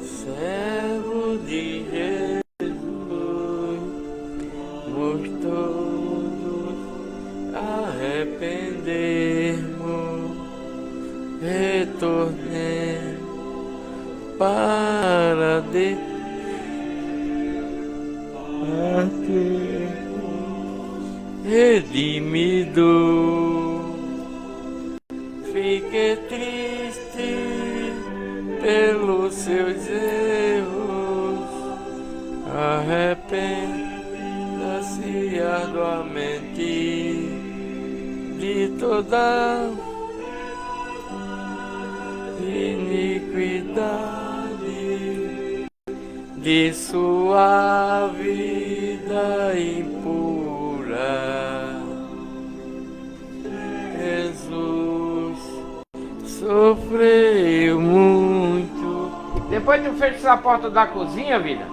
Servo de Jesus, todos arrependermos, retornemos para redimido. Fique triste pelos seus erros, arrependa-se arduamente de toda iniquidade de sua vida impura. Jesus sofreu muito. Depois tu fecha essa porta da cozinha, vida.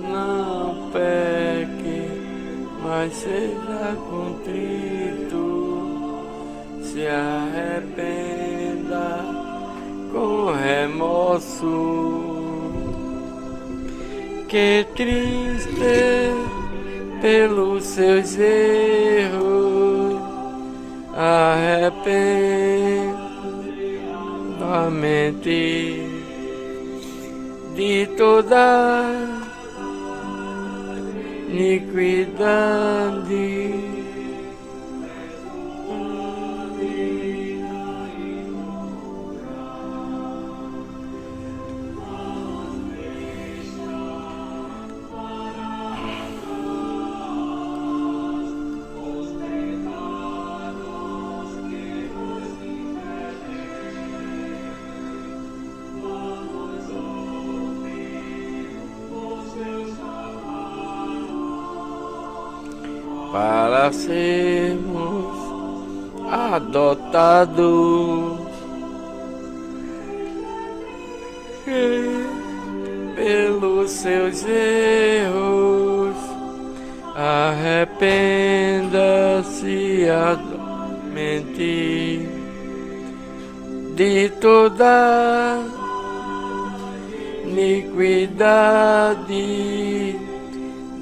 Não peque, mas seja contrito, se arrependa com remorso. Que triste pelos seus erros, arrependa-mente de toda iniquidade. Para sermos adotados pelos seus erros, arrependa-se arduamente de toda iniquidade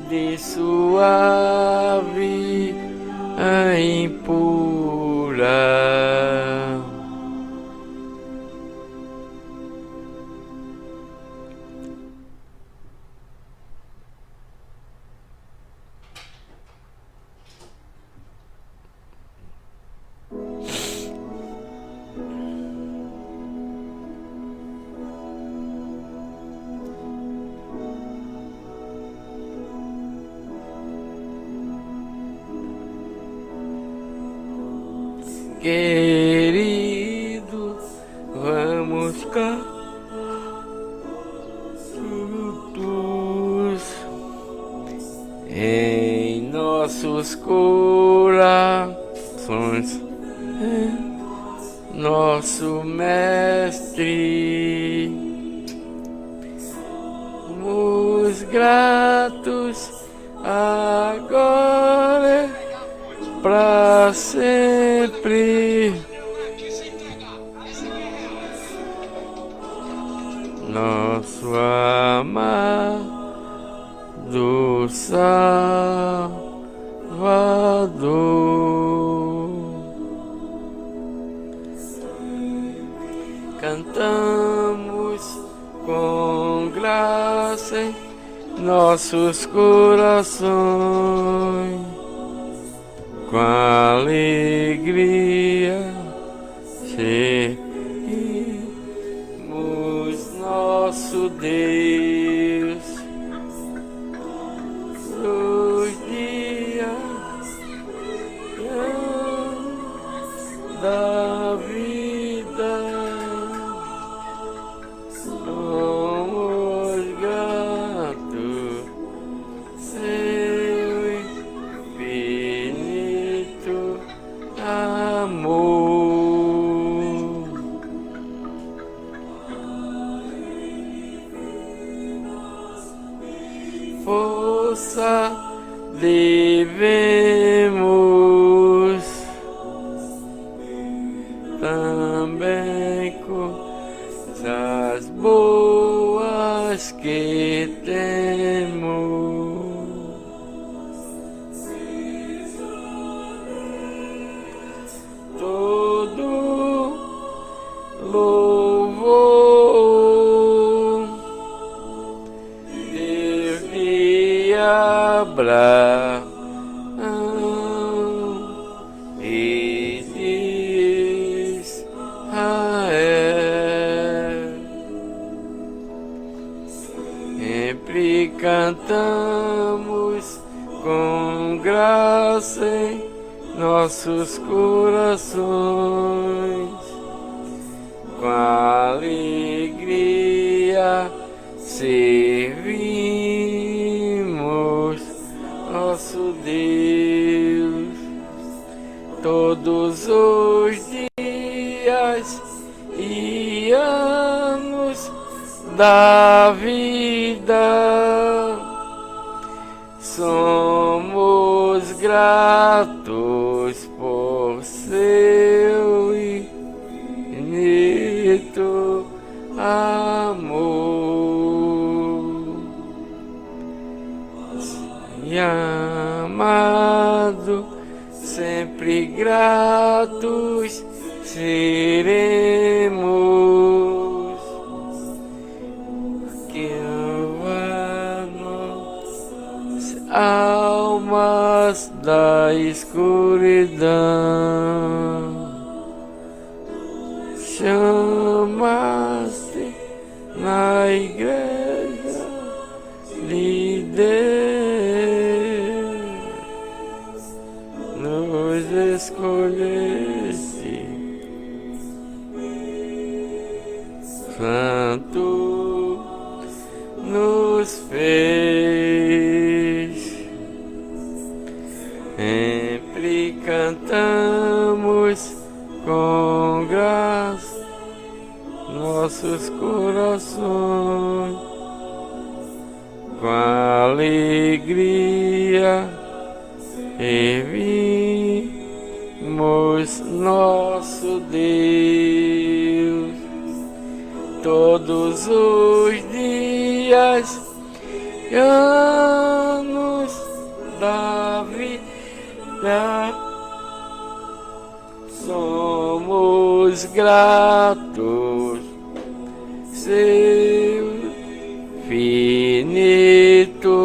de sua vida impura. Querido, vamos cá juntos em nossos corações, nosso mestre, os gratos agora pra sempre. Nosso amado Salvador, cantamos com graça em nossos corações, com alegria servimos nosso Deus. Os dias da vida somos gratos, seu infinito amor. vivemos também coisas boas que temos. Todo louvor de Abraão e de Israel. Sempre cantamos com graça em nossos corações, com alegria servimos nosso Deus todos os dias e anos da vida. Somos gratos por seu infinito amor. E amado, sempre gratos seremos, que almas da escuridão chamaste na igreja de Deus, nos escolheste, Santo nos fez. Sempre cantamos com graça nossos corações, com alegria servimos nosso Deus todos os dias e anos da vida. Somos gratos, seu infinito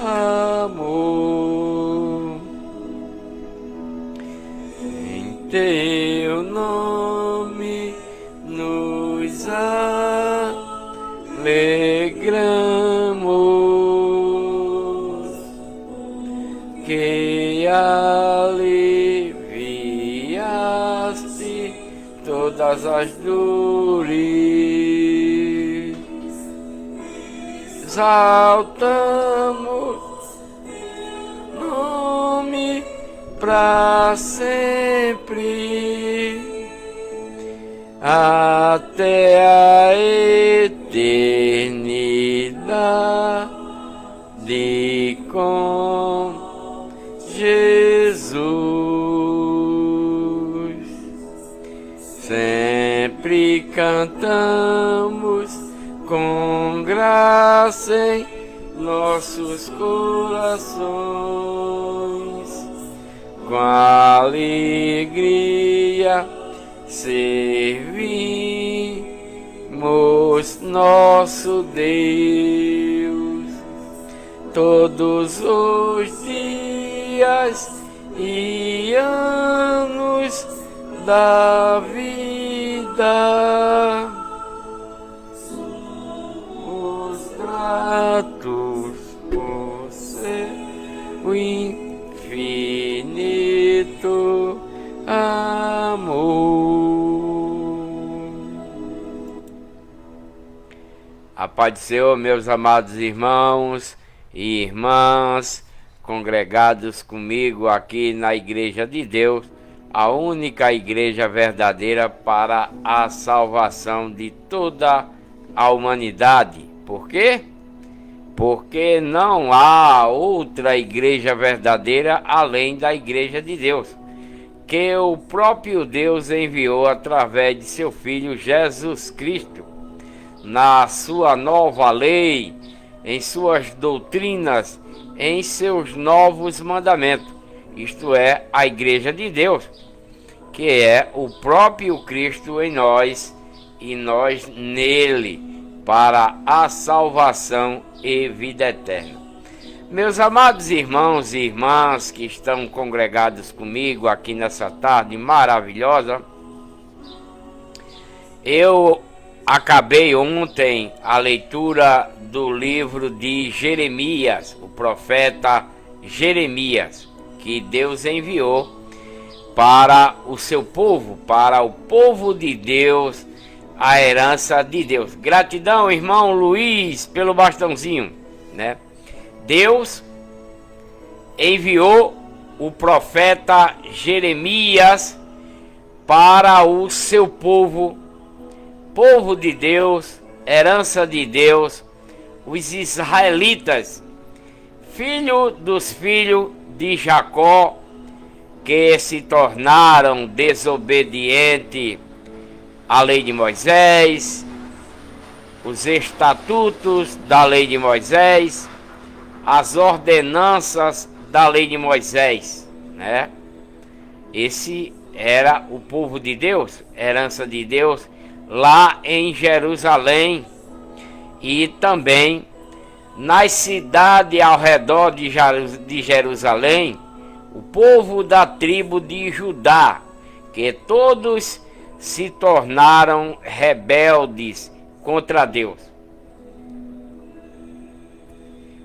amor. Em teu nome nos alegramos, que aliviaste todas as dores. Exaltamos nome pra sempre, até a eternidade com Jesus. Sempre cantamos com graça em nossos corações, com alegria servimos nosso Deus todos os dias e anos da vida. Os gratos por seu infinito amor. A paz do Senhor, meus amados irmãos e irmãs, congregados comigo aqui na Igreja de Deus, a única igreja verdadeira para a salvação de toda a humanidade. Por quê? porque não há outra igreja verdadeira além da igreja de Deus, que o próprio Deus enviou através de seu Filho Jesus Cristo, na sua nova lei, em suas doutrinas, em seus novos mandamentos, isto é, a igreja de Deus, que é o próprio Cristo em nós e nós nele, para a salvação e vida eterna. Meus amados irmãos e irmãs que estão congregados comigo aqui nessa tarde maravilhosa, eu acabei ontem a leitura do livro de Jeremias, o profeta Jeremias, que Deus enviou para o seu povo, para o povo de Deus, a herança de Deus. Gratidão, irmão Luiz, pelo bastãozinho, né? Deus enviou o profeta Jeremias para o seu povo, povo de Deus, herança de Deus, os israelitas, filho dos filhos de Jacó, que se tornaram desobedientes à lei de Moisés, os estatutos da lei de Moisés, as ordenanças da lei de Moisés, né? Esse era o povo de Deus, herança de Deus, lá em Jerusalém e também nas cidades ao redor de Jerusalém, o povo da tribo de Judá, que todos se tornaram rebeldes contra Deus.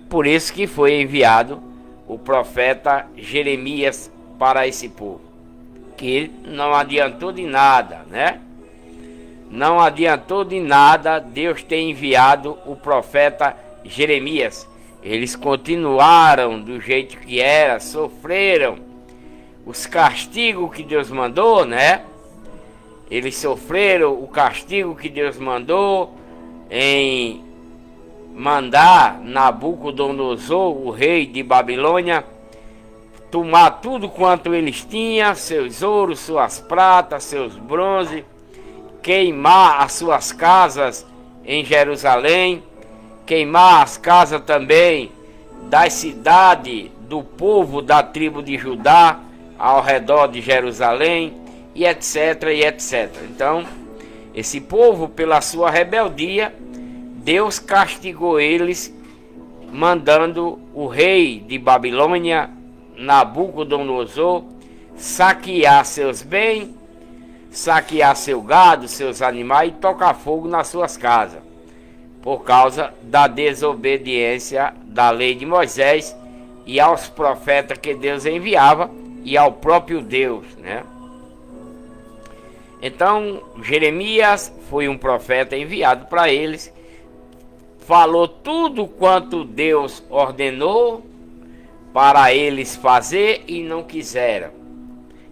Por isso que foi enviado o profeta Jeremias para esse povo, que não adiantou de nada, né? Não adiantou de nada Deus ter enviado o profeta Jeremias. Eles continuaram do jeito que era, sofreram os castigos que Deus mandou, né? Eles sofreram o castigo que Deus mandou em mandar Nabucodonosor, o rei de Babilônia, tomar tudo quanto eles tinham, seus ouros, suas pratas, seus bronzes, queimar as suas casas em Jerusalém, queimar as casas também das cidades do povo da tribo de Judá ao redor de Jerusalém, e etc, e etc. Então, esse povo, pela sua rebeldia, Deus castigou eles, mandando o rei de Babilônia, Nabucodonosor, saquear seus bens, saquear seu gado, seus animais e tocar fogo nas suas casas, por causa da desobediência da lei de Moisés e aos profetas que Deus enviava e ao próprio Deus, né? Então, Jeremias foi um profeta enviado para eles, falou tudo quanto Deus ordenou para eles fazer e não quiseram.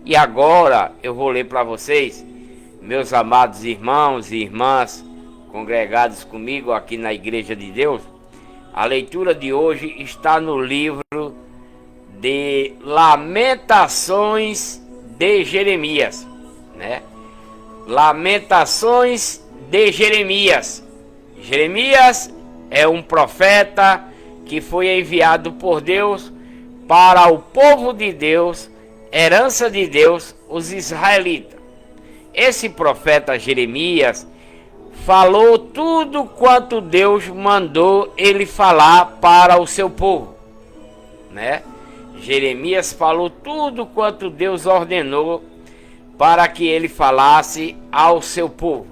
E agora eu vou ler para vocês, meus amados irmãos e irmãs congregados comigo aqui na Igreja de Deus. A leitura de hoje está no livro de Lamentações de Jeremias, né? Lamentações de Jeremias. Jeremias é um profeta que foi enviado por Deus para o povo de Deus, herança de Deus, os israelitas. Esse profeta Jeremias falou tudo quanto Deus mandou ele falar para o seu povo, né? Jeremias falou tudo quanto Deus ordenou para que ele falasse ao seu povo.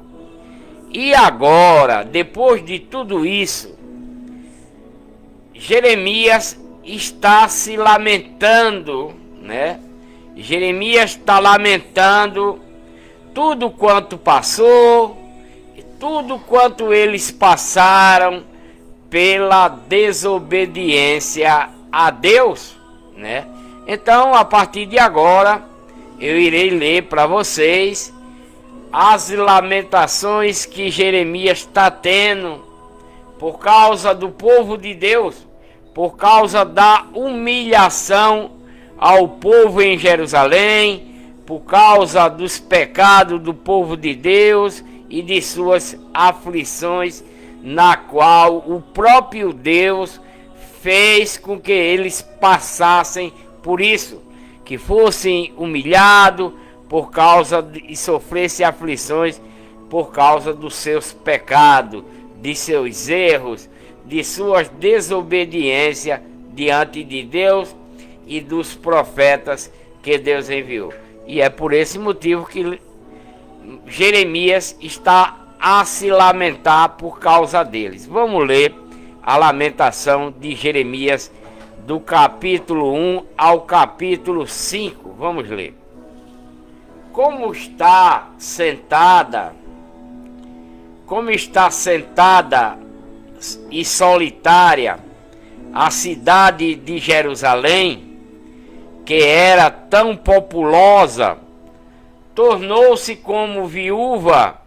E agora, depois de tudo isso, Jeremias está se lamentando, né? Jeremias está lamentando tudo quanto passou, tudo quanto eles passaram pela desobediência a Deus, né? Então, a partir de agora, eu irei ler para vocês as lamentações que Jeremias está tendo por causa do povo de Deus, por causa da humilhação ao povo em Jerusalém, por causa dos pecados do povo de Deus e de suas aflições, na qual o próprio Deus fez com que eles passassem por isso, que fossem humilhados por causa e sofressem aflições por causa dos seus pecados, de seus erros, de suas desobediências diante de Deus e dos profetas que Deus enviou. E é por esse motivo que Jeremias está a se lamentar por causa deles. Vamos ler a lamentação de Jeremias do capítulo 1 ao capítulo 5. Vamos ler. Como está sentada e solitária a cidade de Jerusalém, que era tão populosa, tornou-se como viúva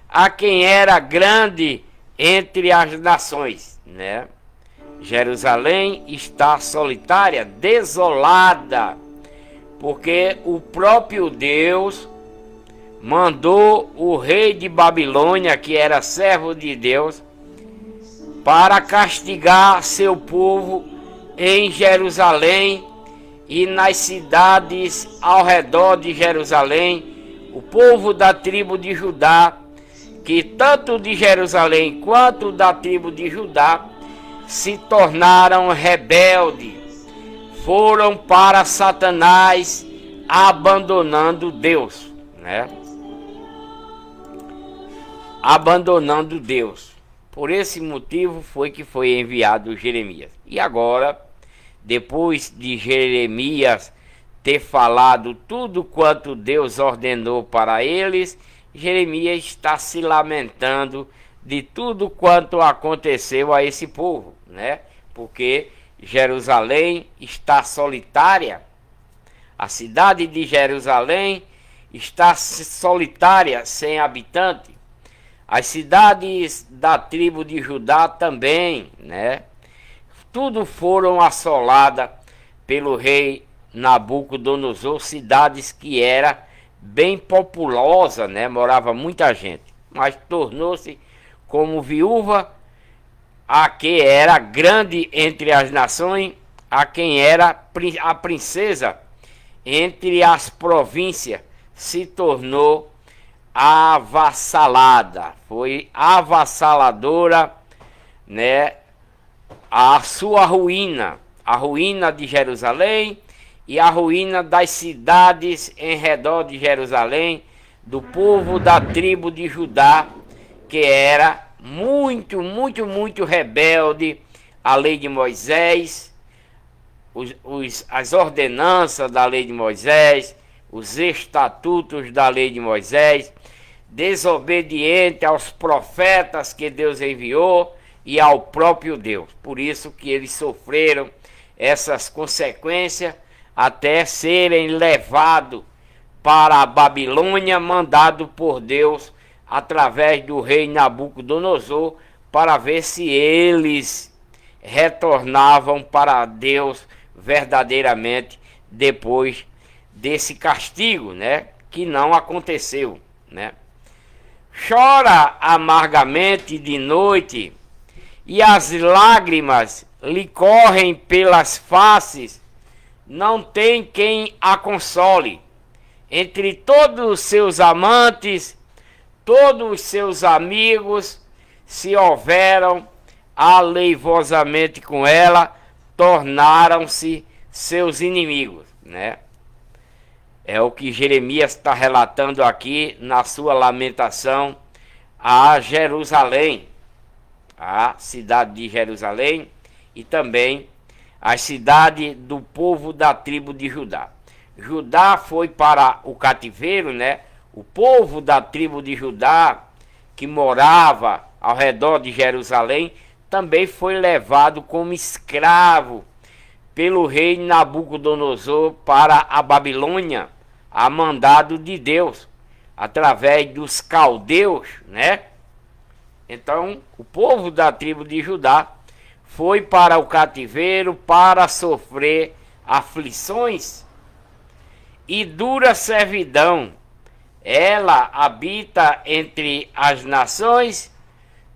a quem era grande entre as nações, né? Jerusalém está solitária, desolada, porque o próprio Deus mandou o rei de Babilônia, que era servo de Deus, para castigar seu povo em Jerusalém e nas cidades ao redor de Jerusalém, o povo da tribo de Judá, que tanto de Jerusalém quanto da tribo de Judá se tornaram rebeldes, foram para Satanás, abandonando Deus, né? Abandonando Deus. Por esse motivo foi que foi enviado Jeremias. E agora, depois de Jeremias ter falado tudo quanto Deus ordenou para eles, Jeremias está se lamentando de tudo quanto aconteceu a esse povo, né? Porque Jerusalém está solitária. A cidade de Jerusalém está solitária, sem habitante. As cidades da tribo de Judá também, né? Tudo foram assoladas pelo rei Nabucodonosor, cidades que era bem populosa, né? Morava muita gente, mas tornou-se como viúva a que era grande entre as nações, a quem era a princesa entre as províncias, se tornou avassalada, foi avassaladora, né? A sua ruína, a ruína de Jerusalém e a ruína das cidades em redor de Jerusalém, do povo da tribo de Judá, que era muito rebelde à lei de Moisés, as ordenanças da lei de Moisés, os estatutos da lei de Moisés, desobediente aos profetas que Deus enviou e ao próprio Deus. Por isso que eles sofreram essas consequências até serem levados para a Babilônia, mandado por Deus através do rei Nabucodonosor, para ver se eles retornavam para Deus verdadeiramente depois desse castigo, né? Que não aconteceu, né? Chora amargamente de noite, e as lágrimas lhe correm pelas faces, não tem quem a console. Entre todos os seus amantes, todos os seus amigos se houveram aleivosamente com ela, tornaram-se seus inimigos, né? É o que Jeremias está relatando aqui na sua lamentação a Jerusalém, a cidade de Jerusalém e também a cidade do povo da tribo de Judá. Judá foi para o cativeiro, né? O povo da tribo de Judá, que morava ao redor de Jerusalém, também foi levado como escravo pelo rei Nabucodonosor para a Babilônia, a mandado de Deus, através dos caldeus, né? Então, o povo da tribo de Judá foi para o cativeiro para sofrer aflições e dura servidão. Ela habita entre as nações,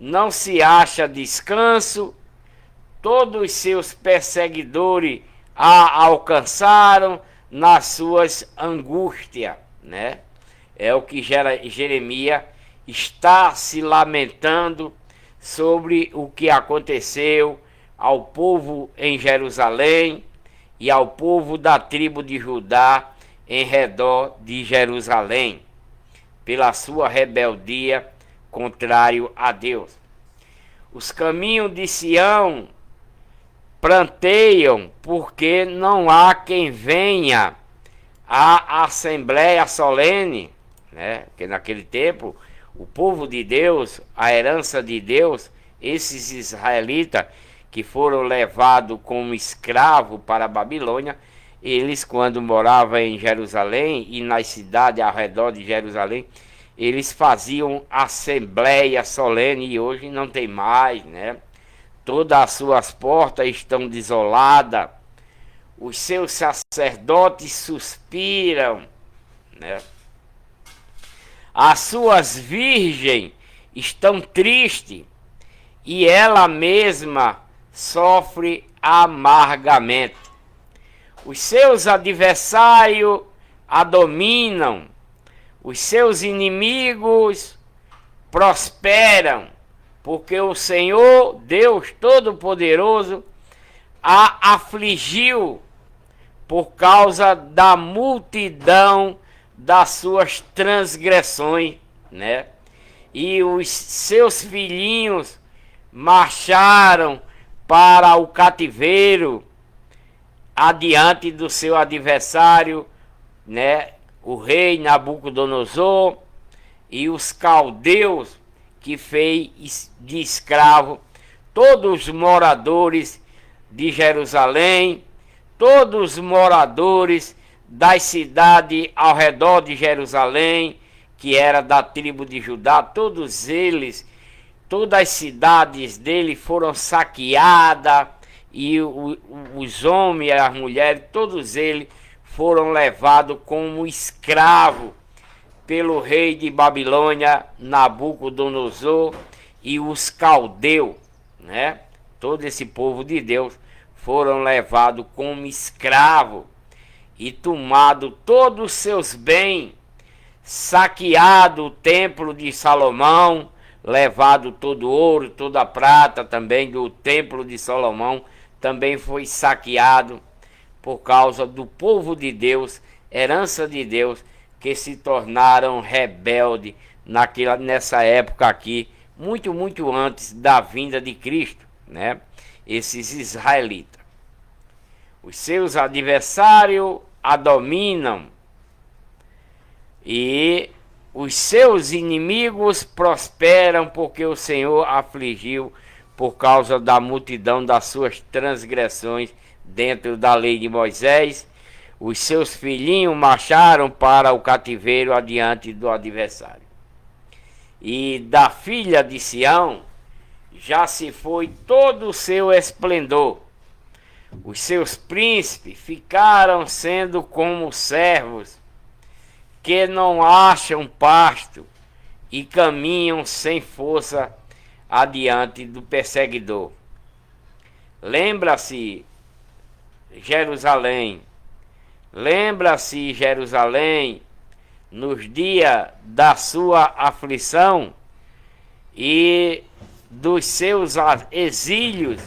não se acha descanso, todos seus perseguidores a alcançaram nas suas angústias, né? É o que Jeremias está se lamentando sobre o que aconteceu ao povo em Jerusalém e ao povo da tribo de Judá em redor de Jerusalém, pela sua rebeldia contrário a Deus. Os caminhos de Sião pranteiam, porque não há quem venha à assembleia solene, né? Porque naquele tempo o povo de Deus, a herança de Deus, esses israelitas que foram levados como escravo para a Babilônia, eles, quando moravam em Jerusalém e nas cidades ao redor de Jerusalém, eles faziam assembleia solene, e hoje não tem mais, né? Todas as suas portas estão desoladas, os seus sacerdotes suspiram, né? As suas virgens estão tristes e ela mesma sofre amargamente. Os seus adversários a dominam, os seus inimigos prosperam, porque o Senhor, Deus Todo-Poderoso, a afligiu por causa da multidão das suas transgressões, né? E os seus filhinhos marcharam para o cativeiro adiante do seu adversário, né? O rei Nabucodonosor e os caldeus que fez de escravo todos os moradores de Jerusalém, todos os moradores das cidades ao redor de Jerusalém, que era da tribo de Judá, todos eles, todas as cidades dele foram saqueadas, e os homens e as mulheres, todos eles foram levados como escravo pelo rei de Babilônia, Nabucodonosor, e os caldeus, né? Todo esse povo de Deus foram levados como escravo e tomado todos os seus bens, saqueado o templo de Salomão, levado todo o ouro, toda a prata também do templo de Salomão, também foi saqueado por causa do povo de Deus, herança de Deus, que se tornaram rebeldes nessa época aqui, muito antes da vinda de Cristo, né? Esses israelitas. Os seus adversários a dominam e os seus inimigos prosperam, porque o Senhor afligiu por causa da multidão das suas transgressões dentro da lei de Moisés. Os seus filhinhos marcharam para o cativeiro adiante do adversário. E da filha de Sião já se foi todo o seu esplendor. Os seus príncipes ficaram sendo como servos que não acham pasto e caminham sem força adiante do perseguidor. Lembra-se Jerusalém, nos dias da sua aflição e dos seus exílios,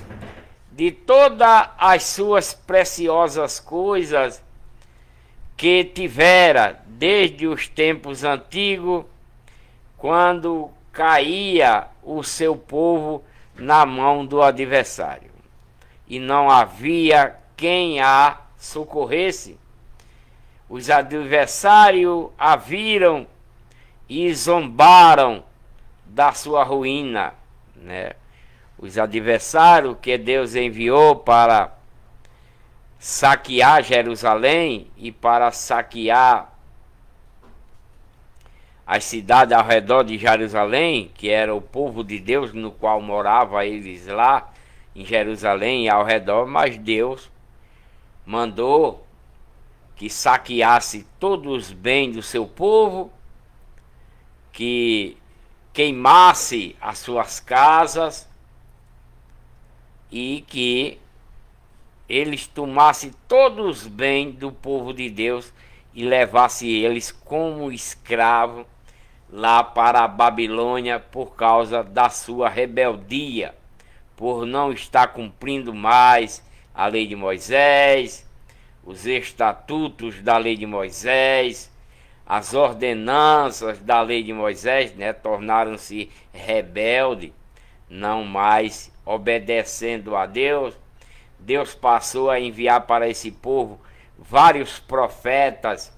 de todas as suas preciosas coisas que tivera desde os tempos antigos, quando caía o seu povo na mão do adversário, e não havia quem a socorresse. Os adversários a viram e zombaram da sua ruína, né? Os adversários que Deus enviou para saquear Jerusalém e para saquear as cidades ao redor de Jerusalém, que era o povo de Deus, no qual morava eles lá em Jerusalém e ao redor, mas Deus mandou que saqueasse todos os bens do seu povo, que queimasse as suas casas e que eles tomassem todos os bens do povo de Deus e levasse eles como escravo lá para a Babilônia por causa da sua rebeldia, por não estar cumprindo mais a lei de Moisés, os estatutos da lei de Moisés, as ordenanças da lei de Moisés, né, tornaram-se rebeldes, não mais obedecendo a Deus. Deus passou a enviar para esse povo vários profetas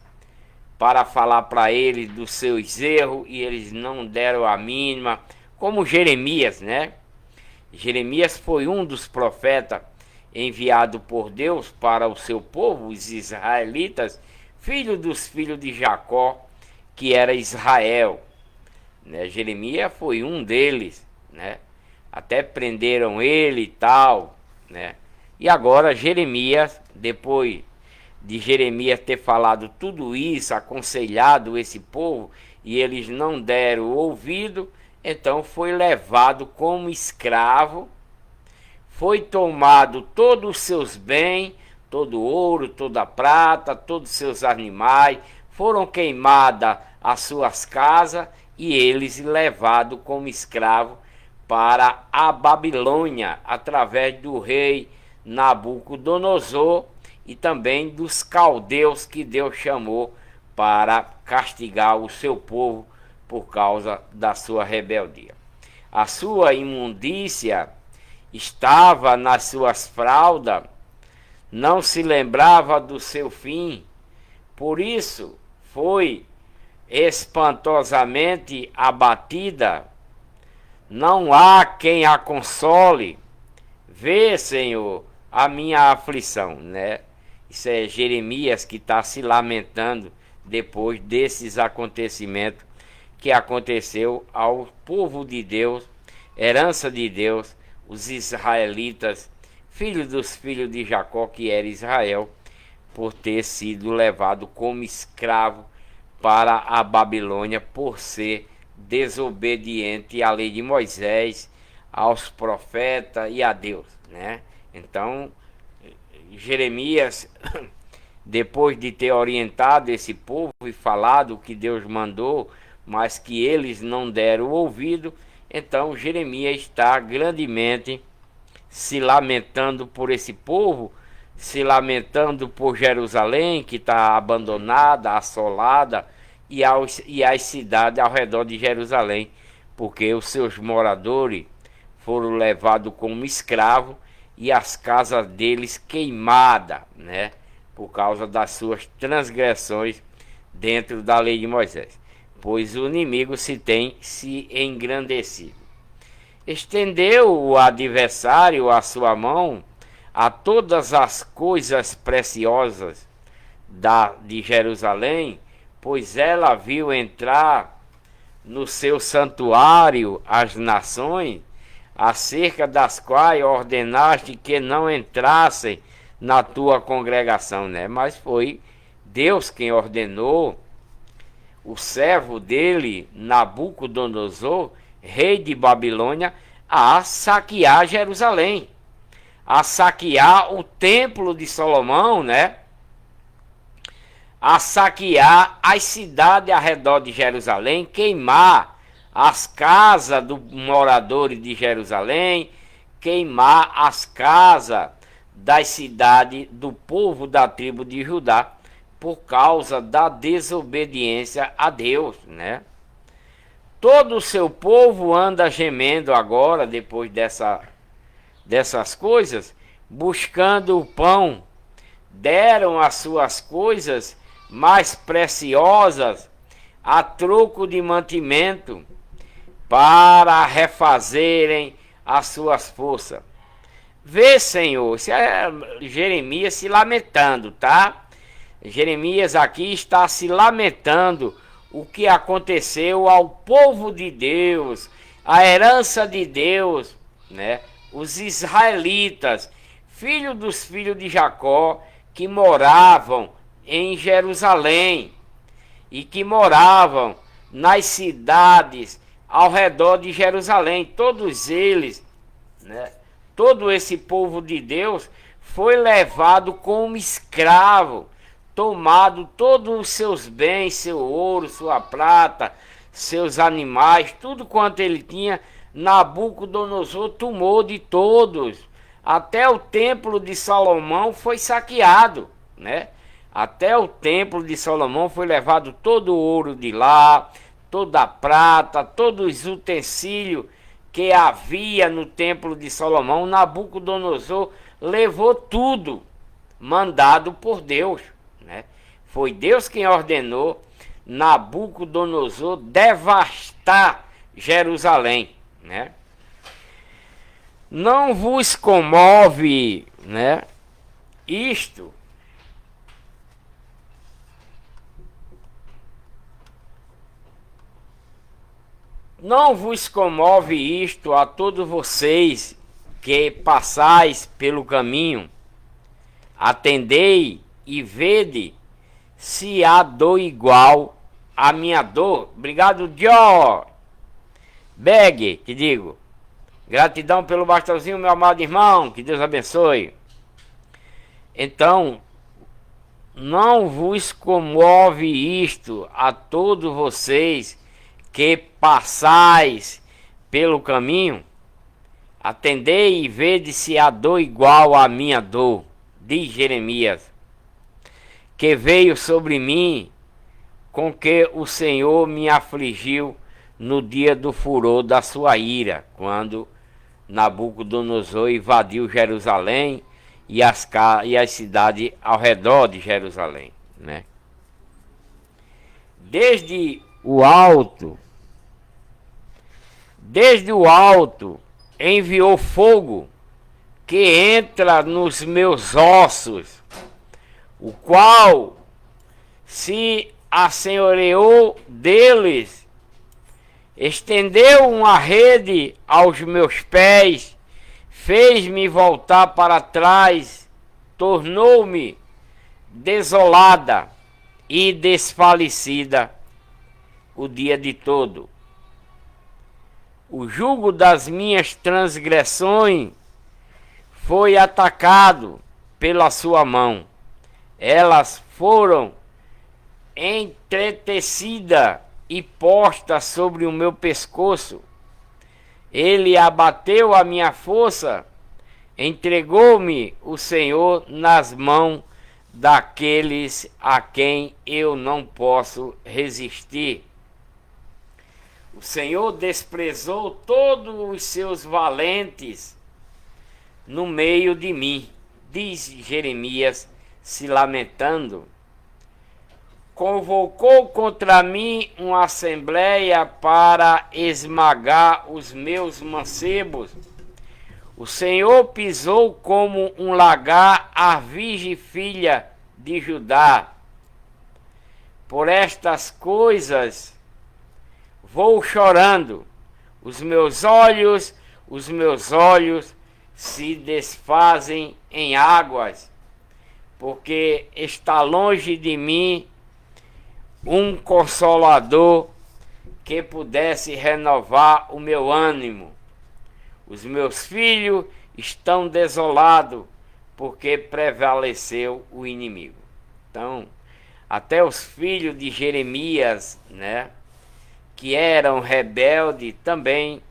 para falar para eles dos seus erros, e eles não deram a mínima, como Jeremias, né? Jeremias foi um dos profetas enviado por Deus para o seu povo, os israelitas, filho dos filhos de Jacó, que era Israel, né? Jeremias foi um deles, né? Até prenderam ele e tal, né? E agora Jeremias, depois de Jeremias ter falado tudo isso, aconselhado esse povo, e eles não deram ouvido, então foi levado como escravo, foi tomado todos os seus bens, todo o ouro, toda a prata, todos os seus animais, foram queimadas as suas casas e eles levados como escravo para a Babilônia, através do rei Nabucodonosor e também dos caldeus que Deus chamou para castigar o seu povo por causa da sua rebeldia. A sua imundícia estava nas suas fraldas, não se lembrava do seu fim, por isso foi espantosamente abatida. Não há quem a console. Vê, Senhor, a minha aflição, né? Isso é Jeremias que está se lamentando depois desses acontecimentos que aconteceu ao povo de Deus, herança de Deus, os israelitas, filhos dos filhos de Jacó, que era Israel, por ter sido levado como escravo para a Babilônia por ser desobediente à lei de Moisés, aos profetas e a Deus, né? Então, Jeremias, depois de ter orientado esse povo e falado o que Deus mandou, mas que eles não deram ouvido, então Jeremias está grandemente se lamentando por esse povo, se lamentando por Jerusalém, que está abandonada, assolada, e as cidades ao redor de Jerusalém, porque os seus moradores foram levados como escravos e as casas deles queimadas, né, por causa das suas transgressões dentro da lei de Moisés, pois o inimigo se engrandecido. Estendeu o adversário a sua mão a todas as coisas preciosas de Jerusalém, pois ela viu entrar no seu santuário as nações, acerca das quais ordenaste que não entrassem na tua congregação, né? Mas foi Deus quem ordenou o servo dele, Nabucodonosor, rei de Babilônia, a saquear Jerusalém, a saquear o templo de Salomão, né? A saquear as cidades ao redor de Jerusalém, queimar as casas dos moradores de Jerusalém, queimar as casas das cidades do povo da tribo de Judá, por causa da desobediência a Deus, né? Todo o seu povo anda gemendo agora, depois dessas coisas, buscando o pão. Deram as suas coisas mais preciosas a troco de mantimento, para refazerem as suas forças. Vê, Senhor, isso é Jeremias se lamentando, tá? Jeremias aqui está se lamentando o que aconteceu ao povo de Deus, a herança de Deus, né? Os israelitas, filhos dos filhos de Jacó, que moravam em Jerusalém e que moravam nas cidades ao redor de Jerusalém. Todos eles, né? Todo esse povo de Deus foi levado como escravo, tomado todos os seus bens, seu ouro, sua prata, seus animais, tudo quanto ele tinha. Nabucodonosor tomou de todos. Até o templo de Salomão foi saqueado, né? Até o templo de Salomão foi levado todo o ouro de lá, toda a prata, todos os utensílios que havia no templo de Salomão. Nabucodonosor levou tudo, mandado por Deus, né? Foi Deus quem ordenou Nabucodonosor devastar Jerusalém, né? Não vos comove, né, isto? Não vos comove isto a todos vocês que passais pelo caminho? Atendei e vede se há dor igual à minha dor. Obrigado, Joe. Beg, te digo. Gratidão pelo bastãozinho, meu amado irmão. Que Deus abençoe. Então, não vos comove isto a todos vocês que passais pelo caminho? Atendei e vede se há dor igual à minha dor, diz Jeremias, que veio sobre mim, com que o Senhor me afligiu no dia do furor da sua ira, quando Nabucodonosor invadiu Jerusalém e as cidades ao redor de Jerusalém, né? Desde o alto enviou fogo que entra nos meus ossos, o qual se assenhoreou deles, estendeu uma rede aos meus pés, fez-me voltar para trás, tornou-me desolada e desfalecida o dia de todo. O jugo das minhas transgressões foi atacado pela sua mão. Elas foram entretecidas e postas sobre o meu pescoço. Ele abateu a minha força, entregou-me o Senhor nas mãos daqueles a quem eu não posso resistir. O Senhor desprezou todos os seus valentes no meio de mim, diz Jeremias, se lamentando. Convocou contra mim uma assembleia para esmagar os meus mancebos. O Senhor pisou como um lagar a virgem filha de Judá. Por estas coisas vou chorando, os meus olhos se desfazem em águas, porque está longe de mim um consolador que pudesse renovar o meu ânimo. Os meus filhos estão desolados, porque prevaleceu o inimigo. Então, até os filhos de Jeremias, né, que eram rebeldes, também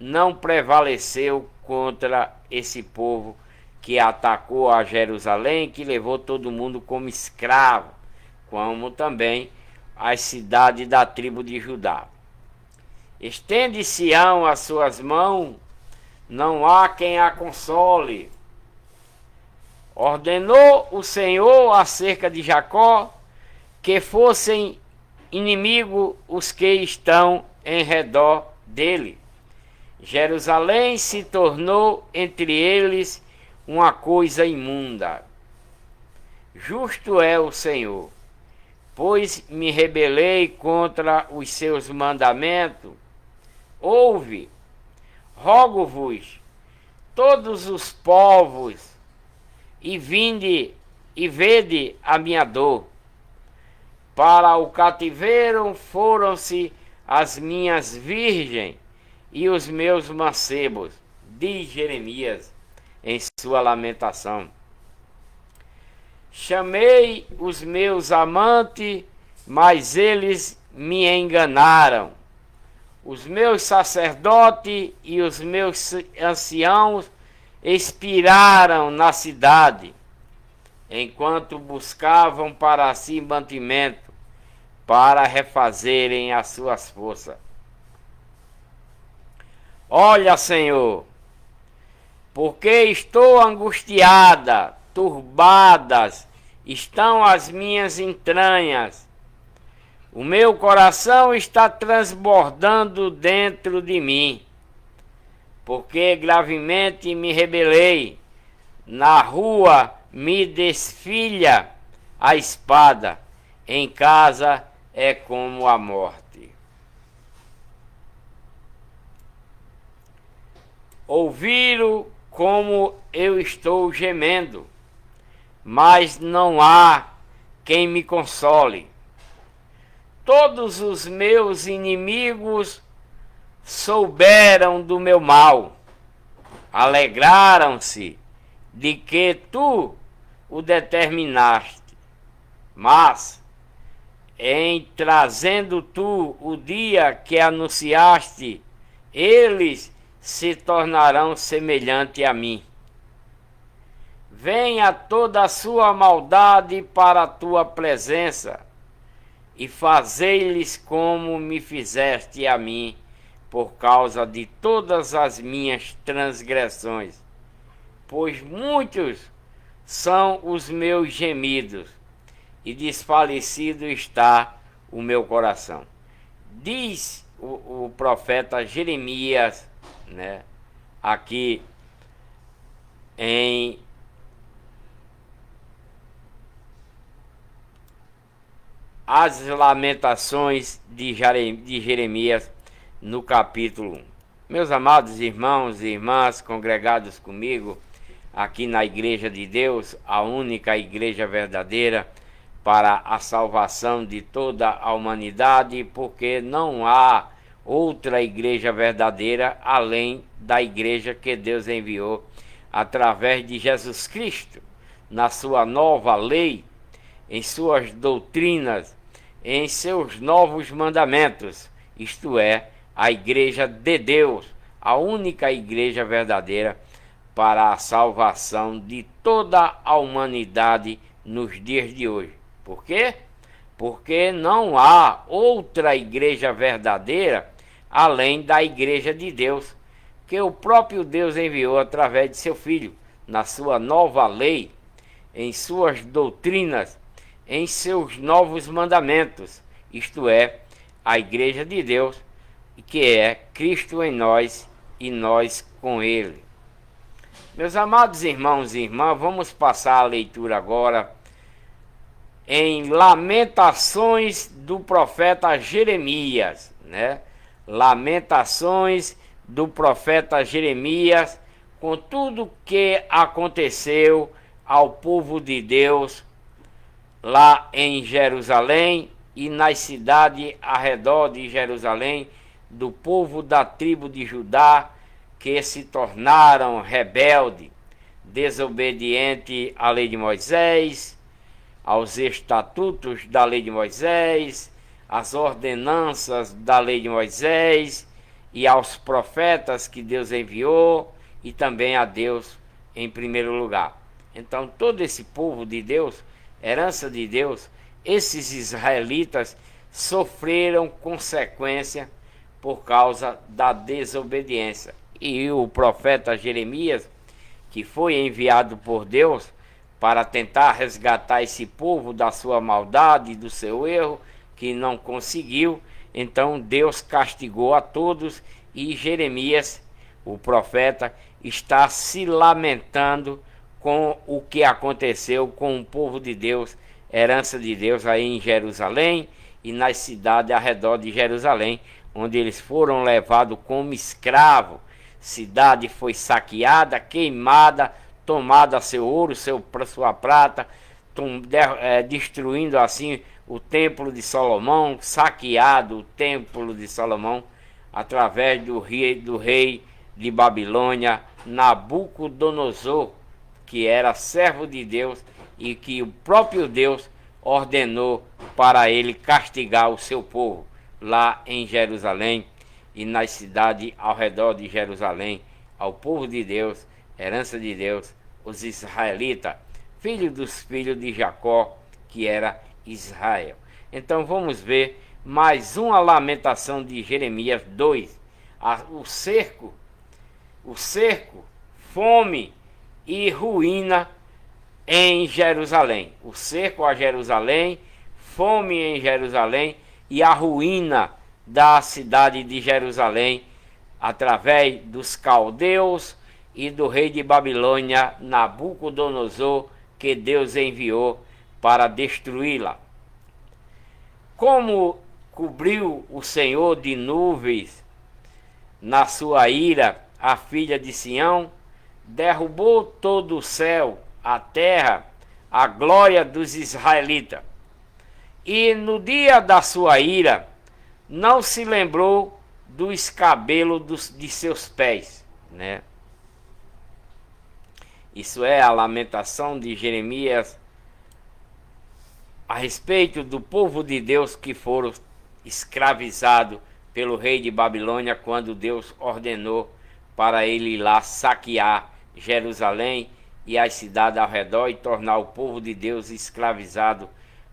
não prevaleceu contra esse povo que atacou a Jerusalém, que levou todo mundo como escravo, como também as cidades da tribo de Judá. Estende Sião as suas mãos, não há quem a console. Ordenou o Senhor acerca de Jacó que fossem inimigo os que estão em redor dele. Jerusalém se tornou entre eles uma coisa imunda. Justo é o Senhor, pois me rebelei contra os seus mandamentos. Ouve, rogo-vos, todos os povos, e vinde e vede a minha dor. Para o cativeiro foram-se as minhas virgens e os meus mancebos, diz Jeremias em sua lamentação. Chamei os meus amantes, mas eles me enganaram. Os meus sacerdotes e os meus anciãos expiraram na cidade, enquanto buscavam para si mantimento, para refazerem as suas forças. Olha, Senhor, porque estou angustiada, turbadas estão as minhas entranhas. O meu coração está transbordando dentro de mim, porque gravemente me rebelei. Na rua me desfilha a espada, em casa é como a morte. Ouviram como eu estou gemendo, mas não há quem me console. Todos os meus inimigos souberam do meu mal, alegraram-se de que tu o determinaste, mas em trazendo tu o dia que anunciaste, eles se tornarão semelhante a mim. Venha toda a sua maldade para a tua presença, e fazei-lhes como me fizeste a mim, por causa de todas as minhas transgressões. Pois muitos são os meus gemidos, e desfalecido está o meu coração. Diz o profeta Jeremias, né, aqui em As Lamentações de Jeremias, no capítulo 1. Meus amados irmãos e irmãs congregados comigo aqui na Igreja de Deus, a única igreja verdadeira para a salvação de toda a humanidade, porque não há outra igreja verdadeira além da igreja que Deus enviou através de Jesus Cristo, na sua nova lei, em suas doutrinas, em seus novos mandamentos, isto é, a igreja de Deus, a única igreja verdadeira para a salvação de toda a humanidade nos dias de hoje. Por quê? Porque não há outra igreja verdadeira além da igreja de Deus, que o próprio Deus enviou através de seu Filho, na sua nova lei, em suas doutrinas, em seus novos mandamentos, isto é, a igreja de Deus, que é Cristo em nós e nós com ele. Meus amados irmãos e irmãs, vamos passar a leitura agora em Lamentações do profeta Jeremias, né? Lamentações do profeta Jeremias, com tudo que aconteceu ao povo de Deus lá em Jerusalém e nas cidades ao redor de Jerusalém, do povo da tribo de Judá, que se tornaram rebelde, desobediente à lei de Moisés, aos estatutos da lei de Moisés, às ordenanças da lei de Moisés e aos profetas que Deus enviou, e também a Deus em primeiro lugar. Então todo esse povo de Deus, herança de Deus, esses israelitas sofreram consequência por causa da desobediência. E o profeta Jeremias, que foi enviado por Deus para tentar resgatar esse povo da sua maldade, do seu erro, que não conseguiu, então Deus castigou a todos, e Jeremias, o profeta, está se lamentando com o que aconteceu com o povo de Deus herança de Deus aí em Jerusalém e nas cidades ao redor de Jerusalém, onde eles foram levados como escravos. Cidade foi saqueada, queimada, tomada seu ouro, sua prata, destruindo assim o templo de Salomão, saqueado o templo de Salomão através do rei de Babilônia, Nabucodonosor, que era servo de Deus e que o próprio Deus ordenou para ele castigar o seu povo lá em Jerusalém e nas cidades ao redor de Jerusalém, ao povo de Deus, herança de Deus, os israelitas, filhos dos filhos de Jacó, que era Israel. Então vamos ver mais uma lamentação de Jeremias 2. O cerco, fome e ruína em Jerusalém. O cerco a Jerusalém, fome em Jerusalém e a ruína da cidade de Jerusalém através dos caldeus e do rei de Babilônia, Nabucodonosor, que Deus enviou para destruí-la. Como cobriu o Senhor de nuvens na sua ira a filha de Sião, derrubou todo o céu, a terra, a glória dos israelitas. E no dia da sua ira, não se lembrou do escabelo de seus pés, né? Isso é a lamentação de Jeremias a respeito do povo de Deus que foram escravizados pelo rei de Babilônia, quando Deus ordenou para ele ir lá saquear Jerusalém e as cidades ao redor e tornar o povo de Deus escravizado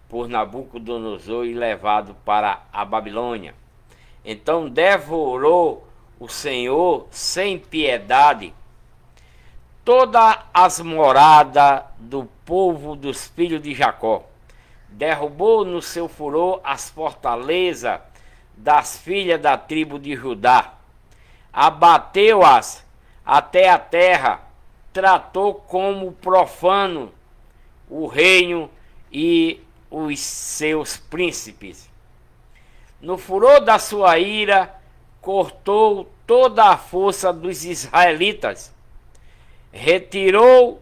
por Nabucodonosor e levado para a Babilônia. Então devorou o Senhor sem piedade todas as moradas do povo dos filhos de Jacó. Derrubou no seu furor as fortalezas das filhas da tribo de Judá. Abateu-as até a terra, tratou como profano o reino e os seus príncipes. No furor da sua ira, cortou toda a força dos israelitas, retirou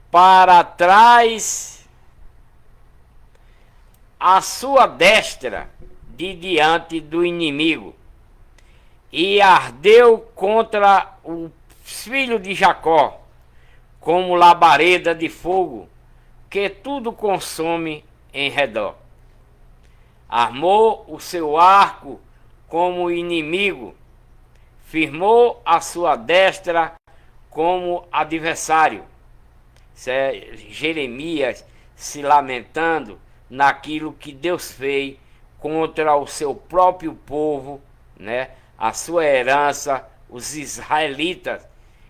para trás a sua destra de diante do inimigo e ardeu contra os filhos de Jacó como labareda de fogo que tudo consome em redor. Armou o seu arco como inimigo, firmou a sua destra como adversário. Isso é Jeremias se lamentando naquilo que Deus fez contra o seu próprio povo, né? A sua herança, os israelitas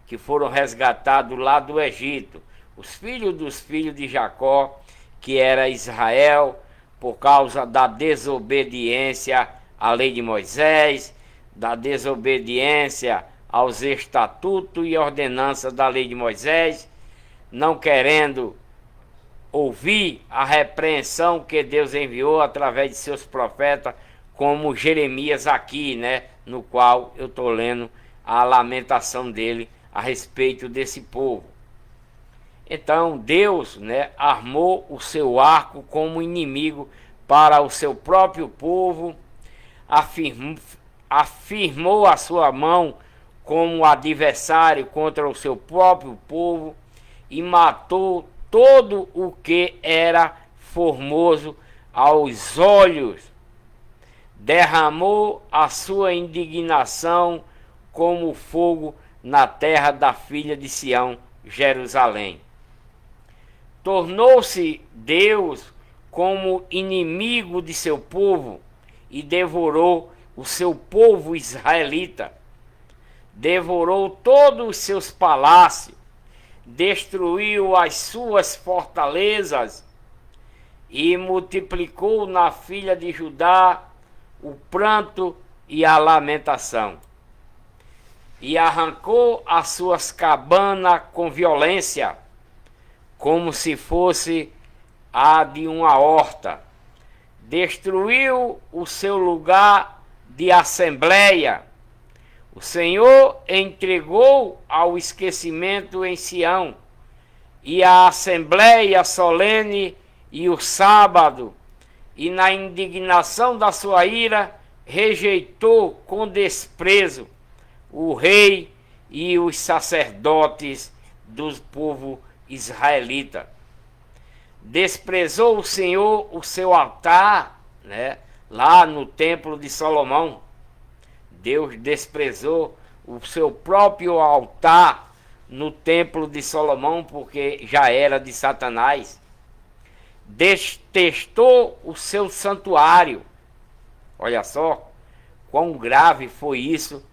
que foram resgatados lá do Egito, os filhos dos filhos de Jacó, que era Israel, por causa da desobediência à lei de Moisés, da desobediência aos estatutos e ordenanças da lei de Moisés, não querendo ouvir a repreensão que Deus enviou através de seus profetas, como Jeremias aqui, né, no qual eu estou lendo a lamentação dele a respeito desse povo. Então Deus, né, armou o seu arco como inimigo para o seu próprio povo, afirmou a sua mão como adversário contra o seu próprio povo e matou todo o que era formoso aos olhos. Derramou a sua indignação como fogo na terra da filha de Sião, Jerusalém. Tornou-se Deus como inimigo de seu povo e devorou o seu povo israelita. Devorou todos os seus palácios, destruiu as suas fortalezas e multiplicou na filha de Judá o pranto e a lamentação. E arrancou as suas cabanas com violência, como se fosse a de uma horta, destruiu o seu lugar de assembleia. O Senhor entregou ao esquecimento em Sião, e a assembleia solene e o sábado, e na indignação da sua ira rejeitou com desprezo o rei e os sacerdotes do povo israelita. Desprezou o Senhor o seu altar, né, lá no templo de Salomão. Deus desprezou o seu próprio altar no templo de Salomão, porque já era de Satanás. Detestou o seu santuário. Olha só quão grave foi isso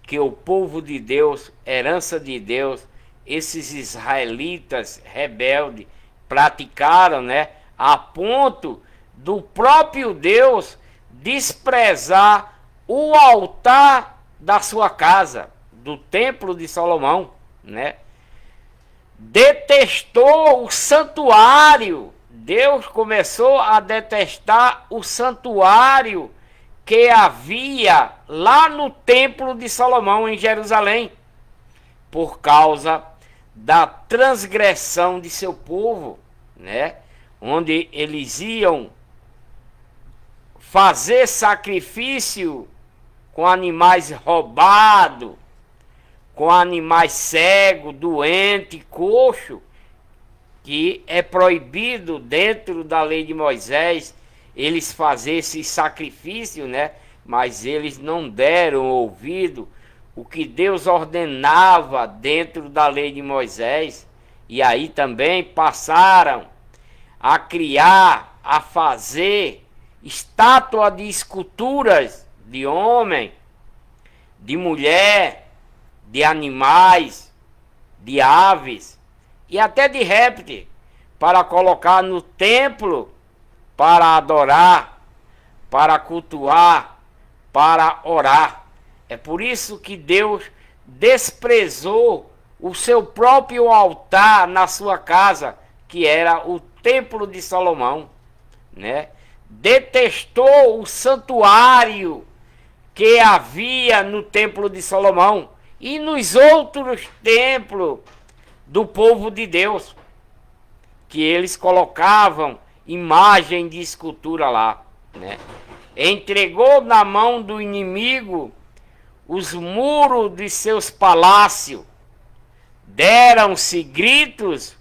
que o povo de Deus, herança de Deus, esses israelitas rebeldes praticaram, né, a ponto do próprio Deus desprezar o altar da sua casa, do templo de Salomão, né? Detestou o santuário. Deus começou a detestar o santuário que havia lá no templo de Salomão em Jerusalém, por causa da transgressão de seu povo, né? Onde eles iam fazer sacrifício com animais roubados, com animais cegos, doentes, coxo, que é proibido dentro da lei de Moisés eles fazerem esse sacrifício, né? Mas eles não deram ouvido o que Deus ordenava dentro da lei de Moisés, e aí também passaram a criar, a fazer estátua de esculturas de homem, de mulher, de animais, de aves e até de répteis, para colocar no templo, para adorar, para cultuar, para orar. É por isso que Deus desprezou o seu próprio altar na sua casa, que era o templo de Salomão, né? Detestou o santuário que havia no templo de Salomão e nos outros templos do povo de Deus, que eles colocavam imagem de escultura lá, né? Entregou na mão do inimigo os muros de seus palácios. Deram-se gritos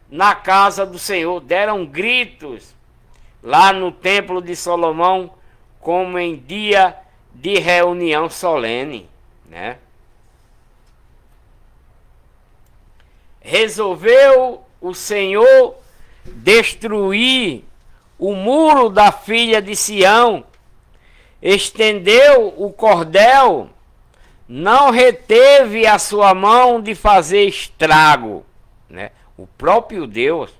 na casa do Senhor, deram gritos lá no templo de Salomão, como em dia de reunião solene, né? Resolveu o Senhor destruir o muro da filha de Sião, estendeu o cordel, não reteve a sua mão de fazer estrago, né? O próprio Deus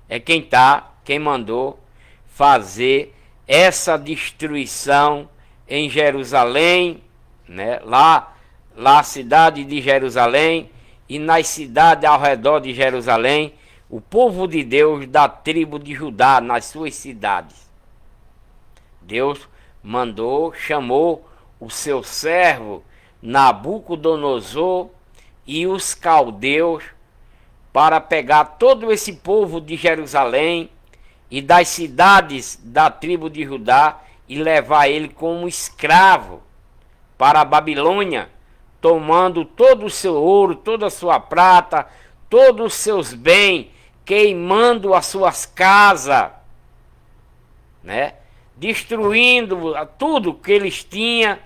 é quem mandou fazer essa destruição em Jerusalém, né? Lá a cidade de Jerusalém e nas cidades ao redor de Jerusalém, o povo de Deus da tribo de Judá nas suas cidades. Deus mandou, chamou o seu servo Nabucodonosor e os caldeus para pegar todo esse povo de Jerusalém e das cidades da tribo de Judá e levar ele como escravo para a Babilônia, tomando todo o seu ouro, toda a sua prata, todos os seus bens, queimando as suas casas, né? Destruindo tudo que eles tinham,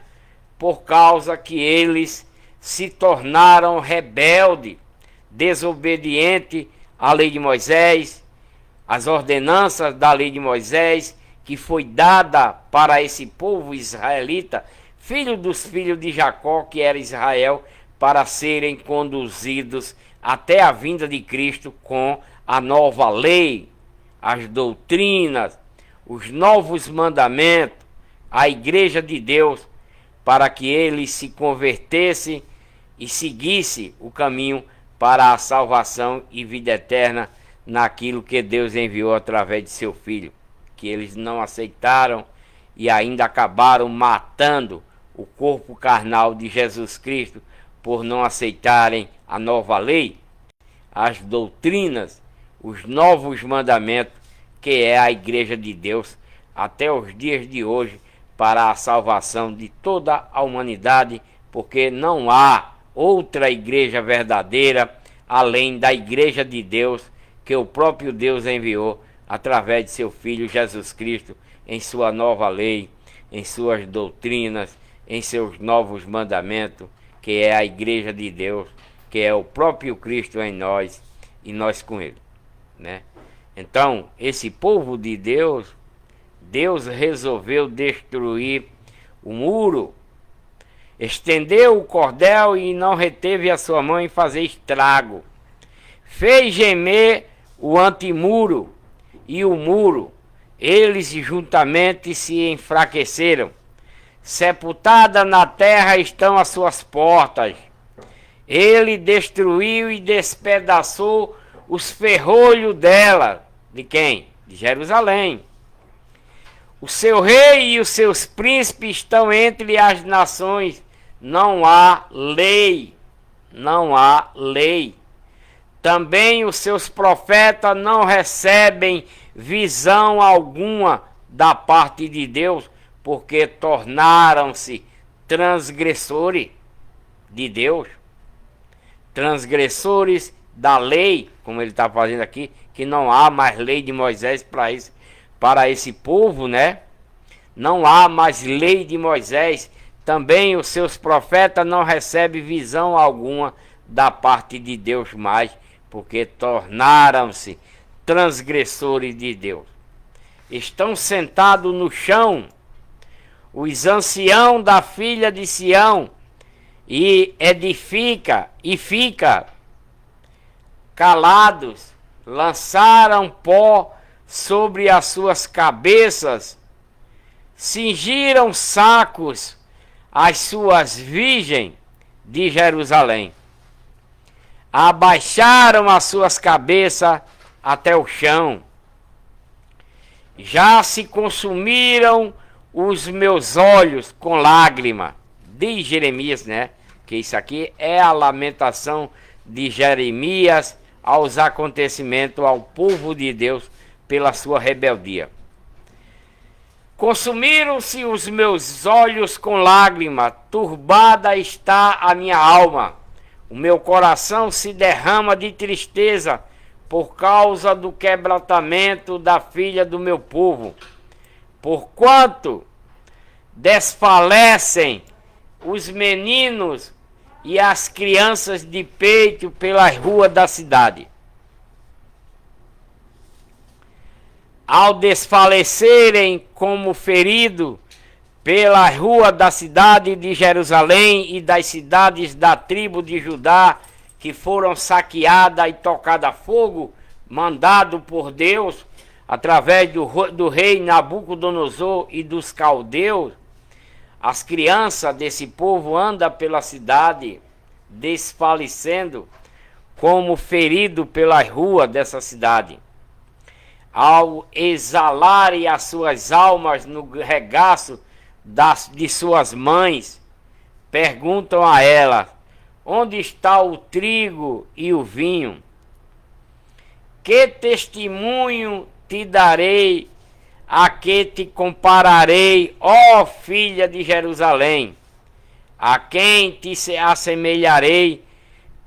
por causa que eles se tornaram rebeldes, desobedientes à lei de Moisés, às ordenanças da lei de Moisés, que foi dada para esse povo israelita, filho dos filhos de Jacó, que era Israel, para serem conduzidos até a vinda de Cristo com a nova lei, as doutrinas, os novos mandamentos, a igreja de Deus, para que eles se convertessem e seguissem o caminho para a salvação e vida eterna naquilo que Deus enviou através de seu Filho, que eles não aceitaram e ainda acabaram matando o corpo carnal de Jesus Cristo por não aceitarem a nova lei, as doutrinas, os novos mandamentos, que é a Igreja de Deus, até os dias de hoje, para a salvação de toda a humanidade, porque não há outra igreja verdadeira além da Igreja de Deus, que o próprio Deus enviou através de seu Filho Jesus Cristo, em sua nova lei, em suas doutrinas, em seus novos mandamentos, que é a Igreja de Deus, que é o próprio Cristo em nós e nós com ele, né? Então, esse povo de Deus, Deus resolveu destruir o muro, estendeu o cordel e não reteve a sua mão em fazer estrago, fez gemer o antemuro e o muro, eles juntamente se enfraqueceram, sepultada na terra estão as suas portas. Ele destruiu e despedaçou os ferrolhos dela. De quem? De Jerusalém. O seu rei e os seus príncipes estão entre as nações. Não há lei. Não há lei. Também os seus profetas não recebem visão alguma da parte de Deus, porque tornaram-se transgressores de Deus, transgressores da lei, como ele está fazendo aqui, que não há mais lei de Moisés para esse povo, né? Não há mais lei de Moisés. Também os seus profetas não recebem visão alguma da parte de Deus mais, porque tornaram-se transgressores de Deus. Estão sentados no chão os anciãos da filha de Sião, e edifica e fica calados, lançaram pó sobre as suas cabeças, cingiram sacos as suas virgens de Jerusalém, abaixaram as suas cabeças até o chão, já se consumiram os meus olhos com lágrima, diz Jeremias, né? Que isso aqui é a lamentação de Jeremias aos acontecimentos ao povo de Deus pela sua rebeldia. Consumiram-se os meus olhos com lágrima, turbada está a minha alma, o meu coração se derrama de tristeza por causa do quebrantamento da filha do meu povo. Porquanto desfalecem os meninos e as crianças de peito pelas ruas da cidade. Ao desfalecerem como ferido pela rua da cidade de Jerusalém e das cidades da tribo de Judá, que foram saqueadas e tocadas a fogo, mandado por Deus, através do rei Nabucodonosor e dos caldeus, as crianças desse povo andam pela cidade, desfalecendo, como ferido pela rua dessa cidade. Ao exalarem as suas almas no regaço de suas mães, perguntam a ela: onde está o trigo e o vinho? Que testemunho te darei, a que te compararei, ó filha de Jerusalém? A quem te assemelharei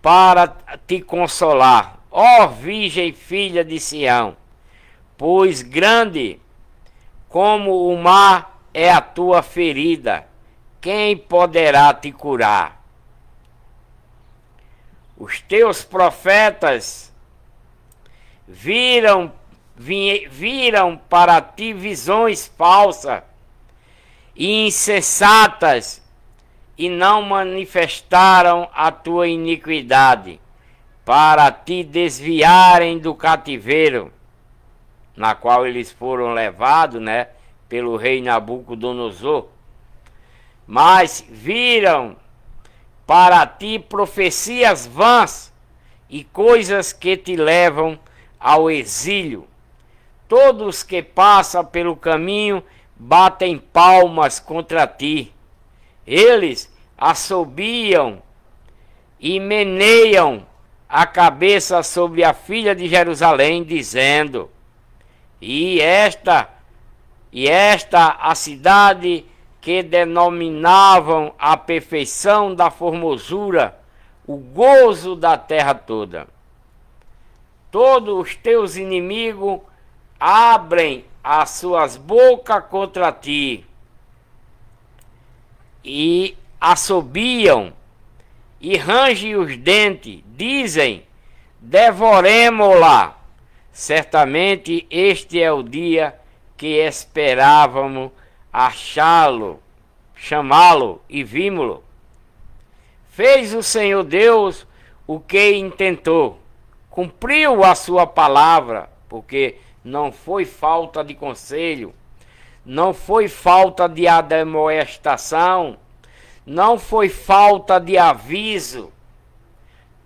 para te consolar, ó virgem filha de Sião? Pois grande como o mar é a tua ferida, quem poderá te curar? Os teus profetas viram para ti visões falsas e insensatas, e não manifestaram a tua iniquidade, para te desviarem do cativeiro, na qual eles foram levados, né, pelo rei Nabucodonosor. Mas viram para ti profecias vãs e coisas que te levam ao exílio. Todos que passam pelo caminho batem palmas contra ti. Eles assobiam e meneiam a cabeça sobre a filha de Jerusalém, dizendo: E esta a cidade que denominavam a perfeição da formosura, o gozo da terra toda. Todos os teus inimigos abrem as suas bocas contra ti e assobiam e rangem os dentes, dizem: devoremo-la. Certamente este é o dia que esperávamos chamá-lo e vimos-lo. Fez o Senhor Deus o que intentou, cumpriu a sua palavra, porque não foi falta de conselho, não foi falta de admoestação, não foi falta de aviso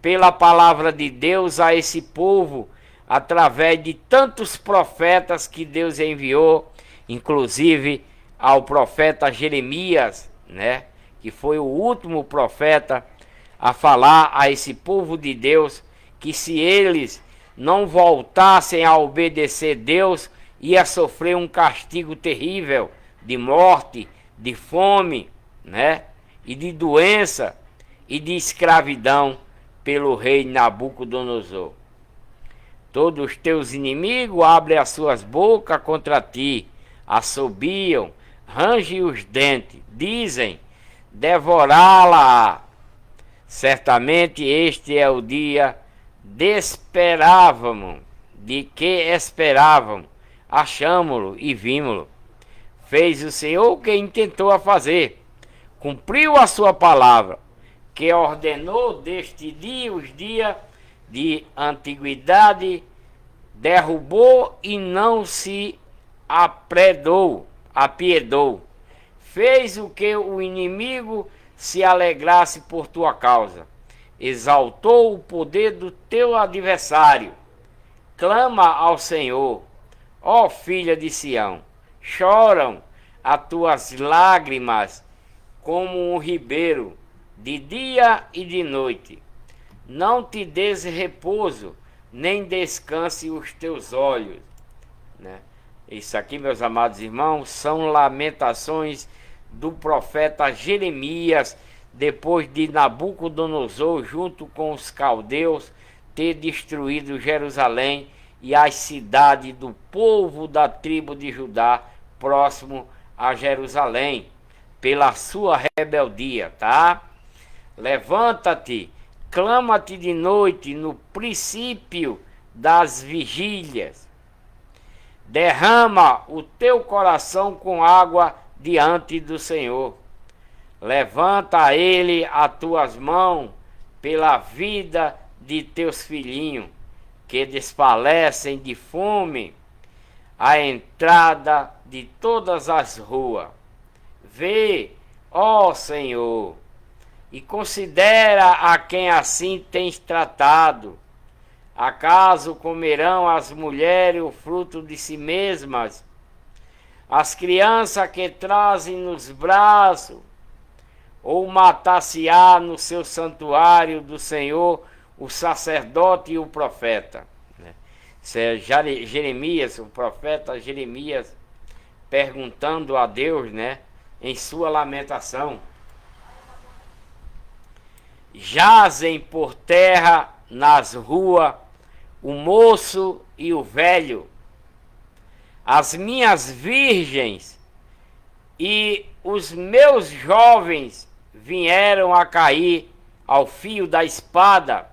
pela palavra de Deus a esse povo, através de tantos profetas que Deus enviou, inclusive ao profeta Jeremias, né, que foi o último profeta a falar a esse povo de Deus que se eles não voltassem a obedecer Deus, ia sofrer um castigo terrível de morte, de fome, né, e de doença e de escravidão pelo rei Nabucodonosor. Todos os teus inimigos abrem as suas bocas contra ti, assobiam, rangem os dentes, dizem: devorá-la. Certamente este é o dia de que esperávamos, achamo-lo e vimos-lo. Fez o Senhor o que intentou a fazer, cumpriu a sua palavra, que ordenou deste dia os dias de antiguidade, derrubou e não se apiedou. Fez o que o inimigo se alegrasse por tua causa. Exaltou o poder do teu adversário. Clama ao Senhor, ó filha de Sião. Choram as tuas lágrimas como um ribeiro, de dia e de noite. Não te des repouso, nem descanse os teus olhos, né? Isso aqui, meus amados irmãos, são lamentações do profeta Jeremias, depois de Nabucodonosor, junto com os caldeus, ter destruído Jerusalém e as cidades do povo da tribo de Judá, próximo a Jerusalém, pela sua rebeldia, tá? Levanta-te, clama-te de noite no princípio das vigílias. Derrama o teu coração com água diante do Senhor. Levanta a ele as tuas mãos pela vida de teus filhinhos, que desfalecem de fome à entrada de todas as ruas. Vê, ó Senhor, e considera a quem assim tens tratado. Acaso comerão as mulheres o fruto de si mesmas, as crianças que trazem nos braços, ou matar-se-á no seu santuário do Senhor o sacerdote e o profeta? Isso é Jeremias, o profeta Jeremias, perguntando a Deus, né, em sua lamentação. Jazem por terra nas ruas o moço e o velho, as minhas virgens e os meus jovens vieram a cair ao fio da espada.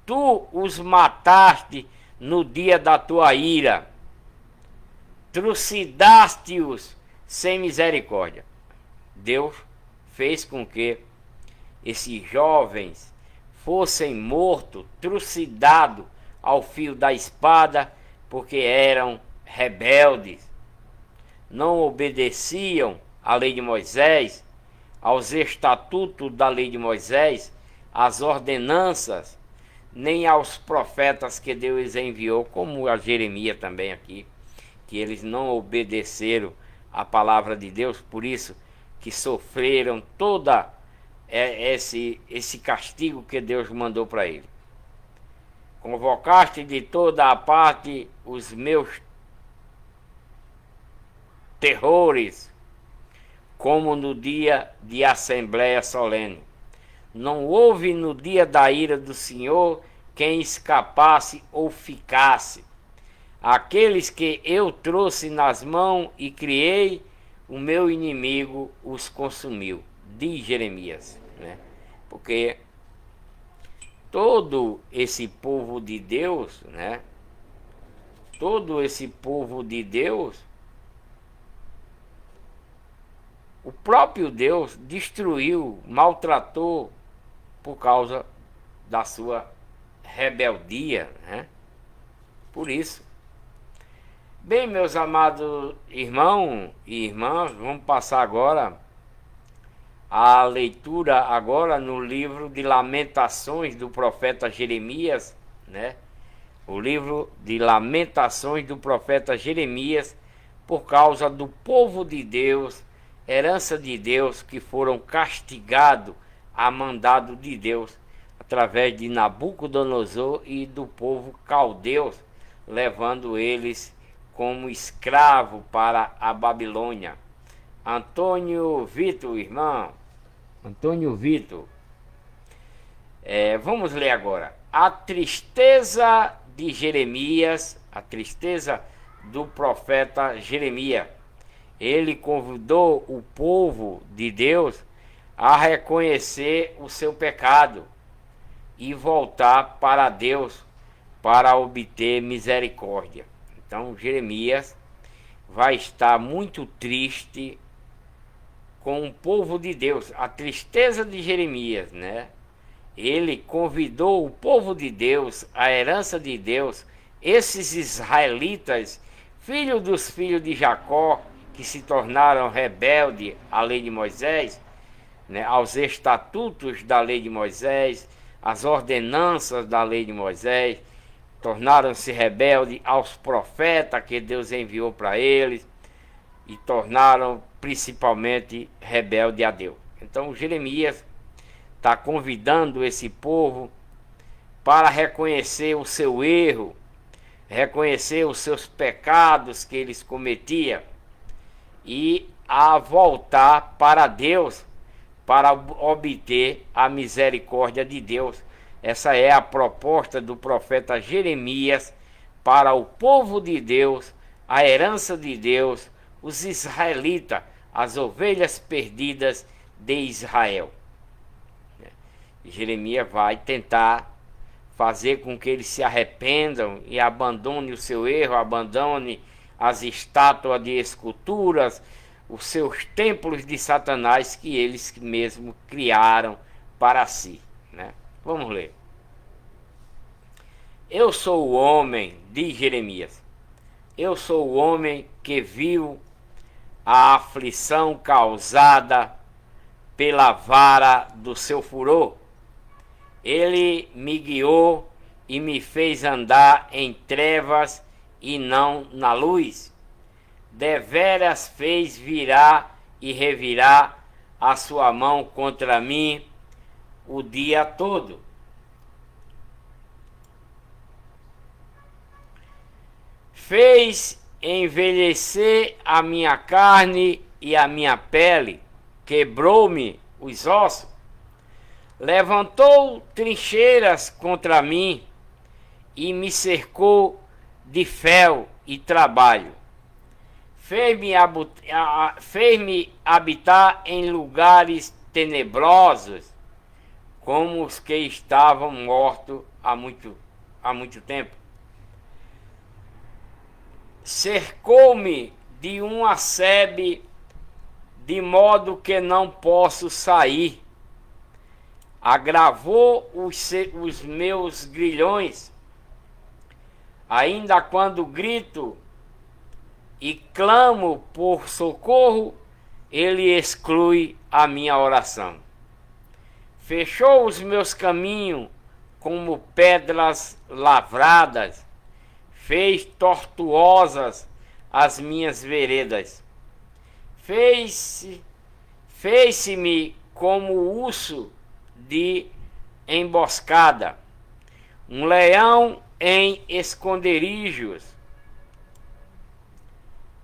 Tu os mataste no dia da tua ira, trucidaste-os sem misericórdia. Deus fez com que esses jovens fossem mortos, trucidados ao fio da espada, porque eram rebeldes, não obedeciam à lei de Moisés, aos estatutos da lei de Moisés, às ordenanças, nem aos profetas que Deus enviou, como a Jeremias também aqui, que eles não obedeceram a palavra de Deus, por isso que sofreram toda esse castigo que Deus mandou para ele. Convocaste de toda a parte os meus terrores, como no dia de assembleia solene. Não houve no dia da ira do Senhor quem escapasse ou ficasse. Aqueles que eu trouxe nas mãos e criei, o meu inimigo os consumiu. Diz Jeremias, né? Porque todo esse povo de Deus, né? Todo esse povo de Deus, o próprio Deus destruiu, maltratou por causa da sua rebeldia, né? Por isso. Bem, meus amados irmãos e irmãs, vamos passar agora a leitura agora no livro de Lamentações do profeta Jeremias, né? O livro de Lamentações do profeta Jeremias, por causa do povo de Deus, herança de Deus, que foram castigados a mandado de Deus, através de Nabucodonosor e do povo caldeus, levando eles como escravo para a Babilônia. Antônio Vitor, irmão, Antônio Vitor, vamos ler agora. A tristeza de Jeremias, a tristeza do profeta Jeremias. Ele convidou o povo de Deus a reconhecer o seu pecado e voltar para Deus para obter misericórdia. Então Jeremias vai estar muito triste com o povo de Deus. A tristeza de Jeremias, né? Ele convidou o povo de Deus, a herança de Deus, esses israelitas, filhos dos filhos de Jacó, que se tornaram rebeldes à lei de Moisés, né, aos estatutos da lei de Moisés, às ordenanças da lei de Moisés, tornaram-se rebeldes aos profetas que Deus enviou para eles e tornaram principalmente rebelde a Deus. Então Jeremias está convidando esse povo para reconhecer o seu erro, reconhecer os seus pecados que eles cometiam e a voltar para Deus para obter a misericórdia de Deus. Essa é a proposta do profeta Jeremias para o povo de Deus, a herança de Deus, os israelitas, as ovelhas perdidas de Israel. Jeremias vai tentar fazer com que eles se arrependam e abandonem o seu erro, abandonem as estátuas de esculturas, os seus templos de Satanás que eles mesmos criaram para si, né? Vamos ler. Eu sou o homem, diz Jeremias, eu sou o homem que viu a aflição causada pela vara do seu furor. Ele me guiou e me fez andar em trevas e não na luz. Deveras fez virar e revirar a sua mão contra mim o dia todo. Fez envelhecer a minha carne e a minha pele, quebrou-me os ossos. Levantou trincheiras contra mim e me cercou de fel e trabalho. Fez-me habitar em lugares tenebrosos, como os que estavam mortos há muito tempo. Cercou-me de uma sebe, de modo que não posso sair. Agravou os meus grilhões. Ainda quando grito e clamo por socorro, ele exclui a minha oração. Fechou os meus caminhos como pedras lavradas, fez tortuosas as minhas veredas. Fez-me como urso de emboscada, um leão em esconderijos,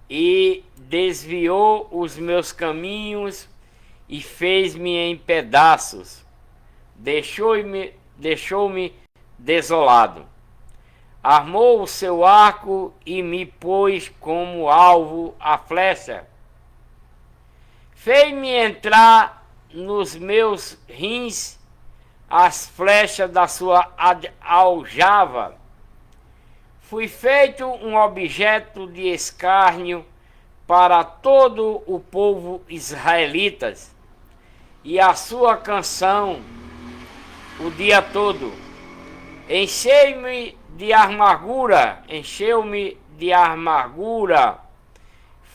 e desviou os meus caminhos e fez-me em pedaços, deixou-me desolado. Armou o seu arco e me pôs como alvo a flecha. Fez-me entrar nos meus rins as flechas da sua aljava. Fui feito um objeto de escárnio para todo o povo israelitas, e a sua canção o dia todo. Encheu-me de amargura,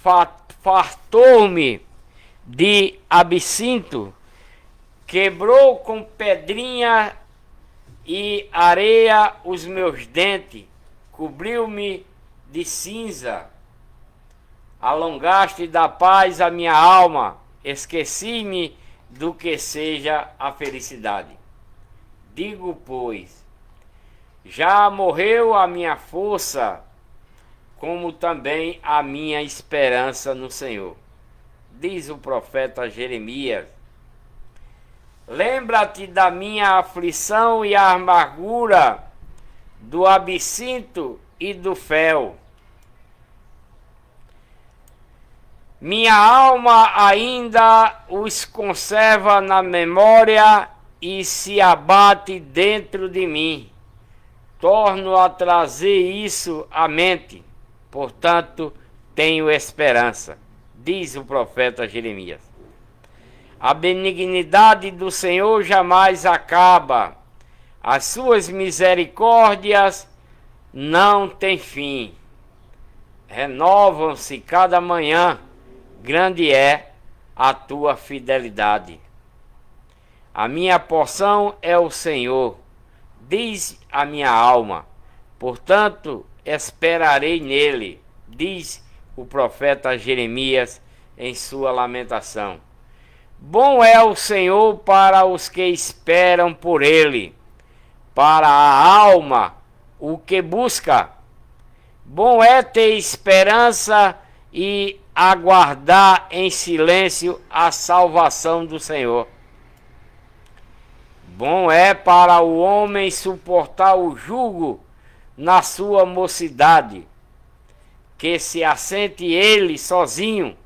fartou-me de absinto, quebrou com pedrinha e areia os meus dentes, cobriu-me de cinza. Alongaste da paz a minha alma, esqueci-me do que seja a felicidade. Digo, pois, já morreu a minha força, como também a minha esperança no Senhor. Diz o profeta Jeremias: lembra-te da minha aflição e a amargura, do absinto e do fel. Minha alma ainda os conserva na memória e se abate dentro de mim. Torno a trazer isso à mente, portanto tenho esperança, diz o profeta Jeremias. A benignidade do Senhor jamais acaba, as suas misericórdias não têm fim. Renovam-se cada manhã, grande é a tua fidelidade. A minha porção é o Senhor, diz a minha alma, portanto esperarei nele, diz o profeta Jeremias em sua lamentação. Bom é o Senhor para os que esperam por ele, para a alma o que busca. Bom é ter esperança e aguardar em silêncio a salvação do Senhor. Bom é para o homem suportar o jugo na sua mocidade, que se assente ele sozinho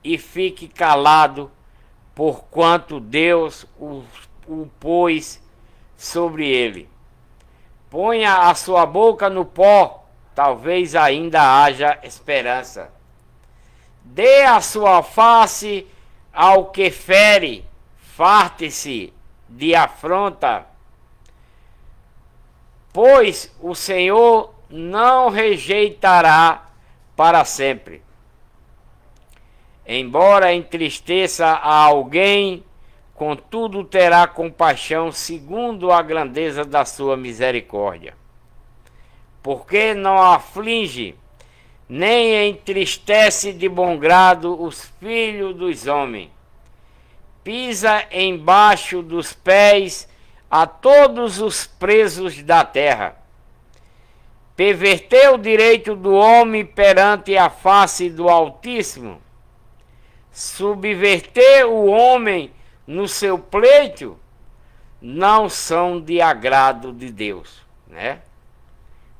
e fique calado, porquanto Deus o pôs sobre ele. Ponha a sua boca no pó, talvez ainda haja esperança. Dê a sua face ao que fere, farte-se de afronta, pois o Senhor não rejeitará para sempre. Embora entristeça a alguém, contudo terá compaixão segundo a grandeza da sua misericórdia. Porque não aflige, nem entristece de bom grado os filhos dos homens. Pisa embaixo dos pés a todos os presos da terra. Perverteu o direito do homem perante a face do Altíssimo. Subverter o homem no seu pleito não são de agrado de Deus, né?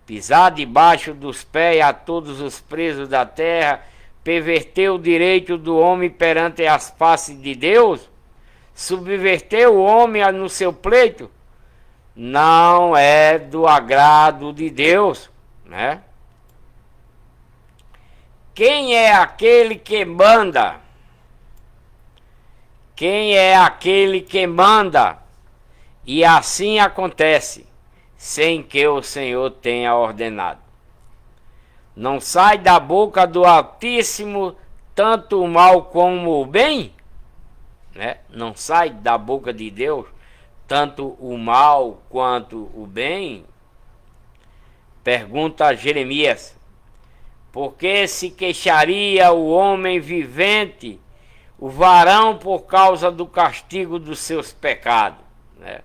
Pisar debaixo dos pés a todos os presos da terra, perverter o direito do homem perante as faces de Deus, subverter o homem no seu pleito, não é do agrado de Deus, né? Quem é aquele que manda? Quem é aquele que manda? E assim acontece, sem que o Senhor tenha ordenado. Não sai da boca do Altíssimo tanto o mal como o bem, né? Não sai da boca de Deus tanto o mal quanto o bem? Pergunta Jeremias. Por que se queixaria o homem vivente, o varão, por causa do castigo dos seus pecados? Né?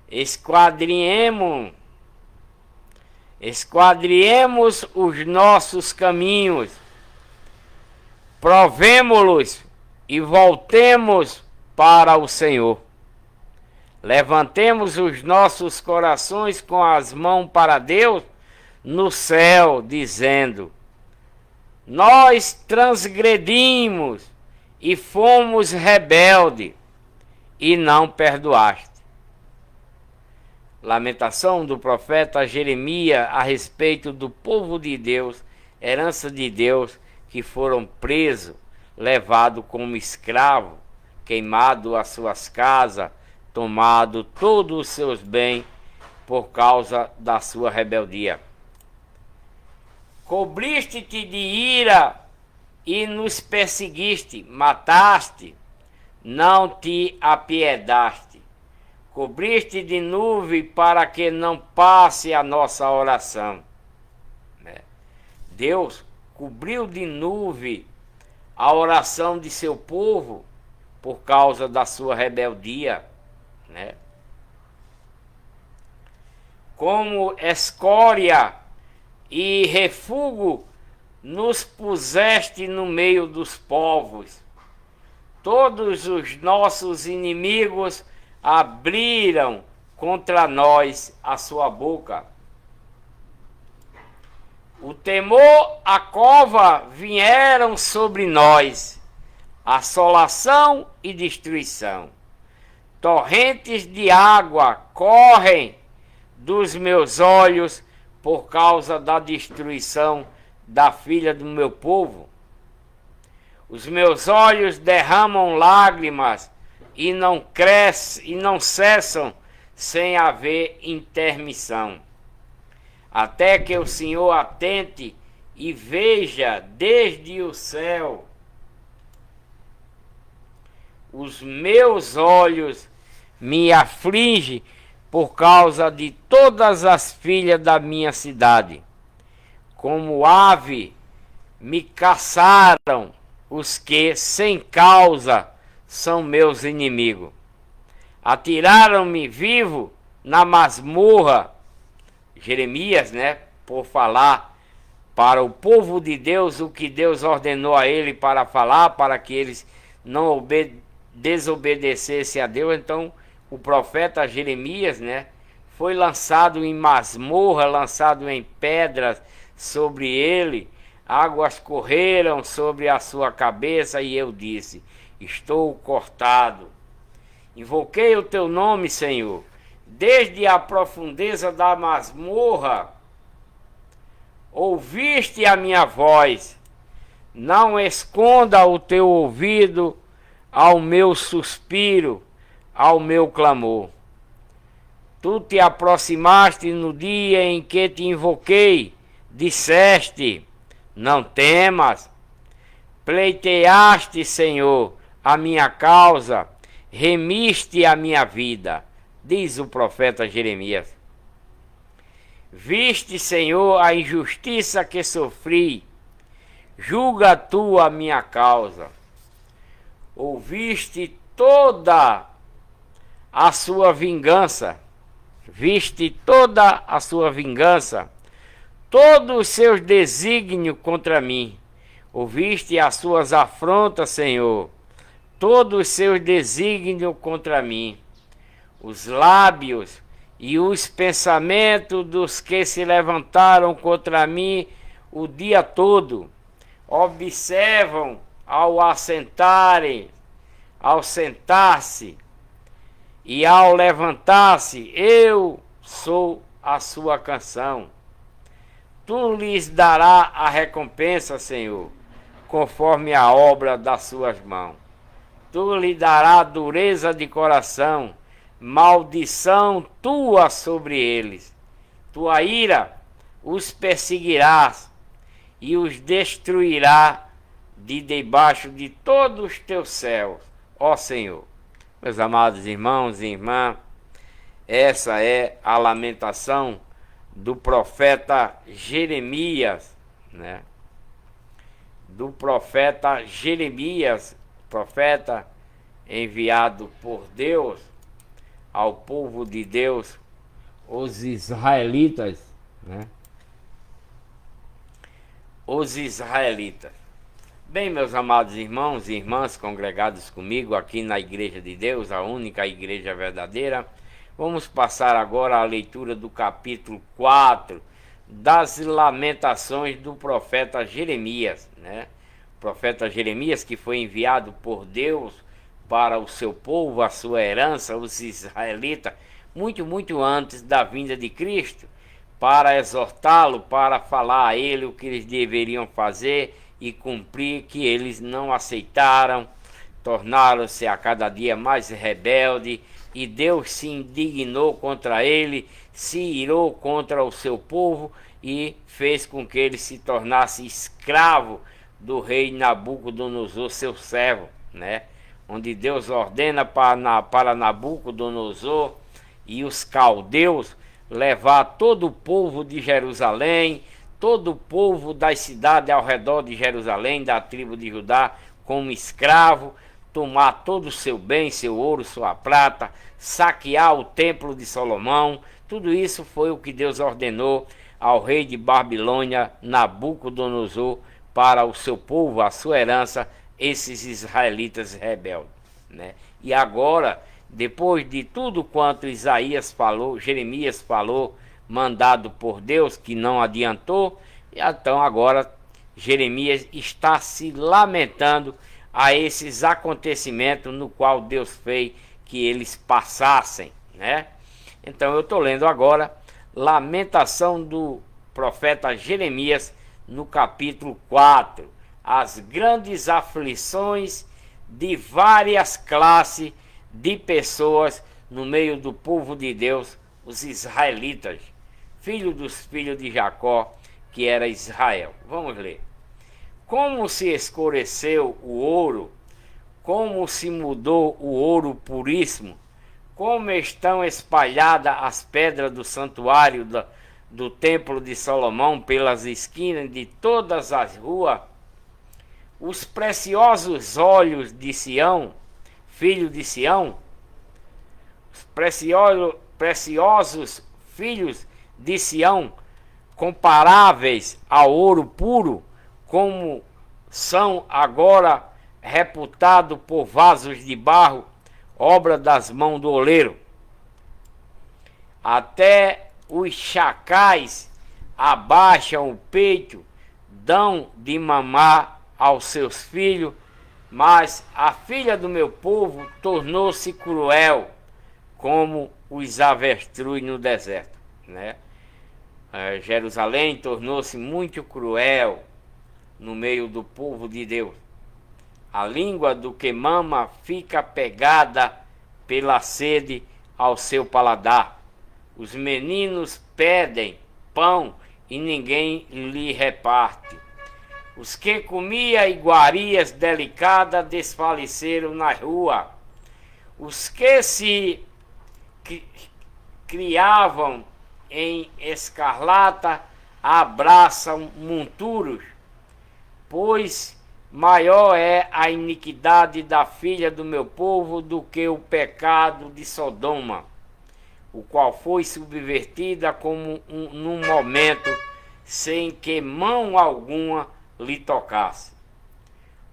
Esquadriemos os nossos caminhos, provemo-los e voltemos para o Senhor. Levantemos os nossos corações com as mãos para Deus no céu, dizendo: nós transgredimos e fomos rebeldes, e não perdoaste. Lamentação do profeta Jeremias a respeito do povo de Deus, herança de Deus, que foram presos, levados como escravo, queimado as suas casas, tomado todos os seus bens por causa da sua rebeldia. Cobriste-te de ira e nos perseguiste, mataste, não te apiedaste. Cobriste de nuvem para que não passe a nossa oração. Deus cobriu de nuvem a oração de seu povo por causa da sua rebeldia. Como escória e refúgio nos puseste no meio dos povos. Todos os nossos inimigos abriram contra nós a sua boca. O temor, a cova vieram sobre nós, assolação e destruição. Torrentes de água correm dos meus olhos por causa da destruição da filha do meu povo. Os meus olhos derramam lágrimas e não cessam sem haver intermissão. Até que o Senhor atente e veja desde o céu. Os meus olhos me afligem por causa de todas as filhas da minha cidade. Como ave me caçaram os que, sem causa, são meus inimigos. Atiraram-me vivo na masmorra. Jeremias, por falar para o povo de Deus o que Deus ordenou a ele para falar, para que eles não desobedecessem a Deus. Então o profeta Jeremias, foi lançado em masmorra, lançado em pedras sobre ele. Águas correram sobre a sua cabeça e eu disse: estou cortado. Invoquei o teu nome, Senhor, desde a profundeza da masmorra. Ouviste a minha voz. Não esconda o teu ouvido ao meu suspiro, ao meu clamor. Tu te aproximaste no dia em que te invoquei, disseste: não temas. Pleiteaste, Senhor, a minha causa, remiste a minha vida, diz o profeta Jeremias. Viste, Senhor, a injustiça que sofri, julga tu a minha causa. Ouviste toda a sua vingança, viste toda a sua vingança, todos os seus desígnios contra mim. Ouviste as suas afrontas, Senhor, todos os seus desígnios contra mim. Os lábios e os pensamentos dos que se levantaram contra mim o dia todo observam ao sentar-se e ao levantar-se. Eu sou a sua canção. Tu lhes darás a recompensa, Senhor, conforme a obra das suas mãos. Tu lhe darás dureza de coração, maldição tua sobre eles. Tua ira os perseguirás e os destruirá de debaixo de todos os teus céus, ó Senhor. Meus amados irmãos e irmãs, essa é a lamentação do profeta Jeremias, né? Do profeta Jeremias, profeta enviado por Deus ao povo de Deus, os israelitas, né? Os israelitas. Bem, meus amados irmãos e irmãs congregados comigo aqui na Igreja de Deus, a única igreja verdadeira, vamos passar agora a leitura do capítulo 4 das lamentações do profeta Jeremias, né? O profeta Jeremias, que foi enviado por Deus para o seu povo, a sua herança, os israelitas, muito antes da vinda de Cristo, para exortá-lo, para falar a ele o que eles deveriam fazer e cumprir, que eles não aceitaram, tornaram-se a cada dia mais rebelde, e Deus se indignou contra ele, se irou contra o seu povo e fez com que ele se tornasse escravo do rei Nabucodonosor, seu servo, né? Onde Deus ordena para Nabucodonosor e os caldeus levar todo o povo de Jerusalém, todo o povo das cidades ao redor de Jerusalém, da tribo de Judá, como escravo, tomar todo o seu bem, seu ouro, sua prata, saquear o templo de Salomão. Tudo isso foi o que Deus ordenou ao rei de Babilônia, Nabucodonosor, para o seu povo, a sua herança, esses israelitas rebeldes, né? E agora, depois de tudo quanto Isaías falou, Jeremias falou, mandado por Deus, que não adiantou, então agora Jeremias está se lamentando a esses acontecimentos no qual Deus fez que eles passassem, né? Então eu estou lendo agora lamentação do profeta Jeremias no capítulo 4, as grandes aflições de várias classes de pessoas no meio do povo de Deus, os israelitas, filho dos filhos de Jacó, que era Israel. Vamos ler. Como se escureceu o ouro, como se mudou o ouro puríssimo, como estão espalhadas as pedras do santuário do templo de Salomão pelas esquinas de todas as ruas. Os preciosos olhos de Sião, filho de Sião, os preciosos filhos de Sião, comparáveis ao ouro puro, como são agora reputados por vasos de barro, obra das mãos do oleiro. Até os chacais abaixam o peito, dão de mamar aos seus filhos, mas a filha do meu povo tornou-se cruel, como os avestruz no deserto, né? Jerusalém tornou-se muito cruel no meio do povo de Deus. A língua do que mama fica pegada pela sede ao seu paladar. Os meninos pedem pão e ninguém lhe reparte. Os que comia iguarias delicadas desfaleceram na rua. Os que se criavam em escarlata abraçam monturos, pois maior é a iniquidade da filha do meu povo do que o pecado de Sodoma, o qual foi subvertida como num momento sem que mão alguma lhe tocasse.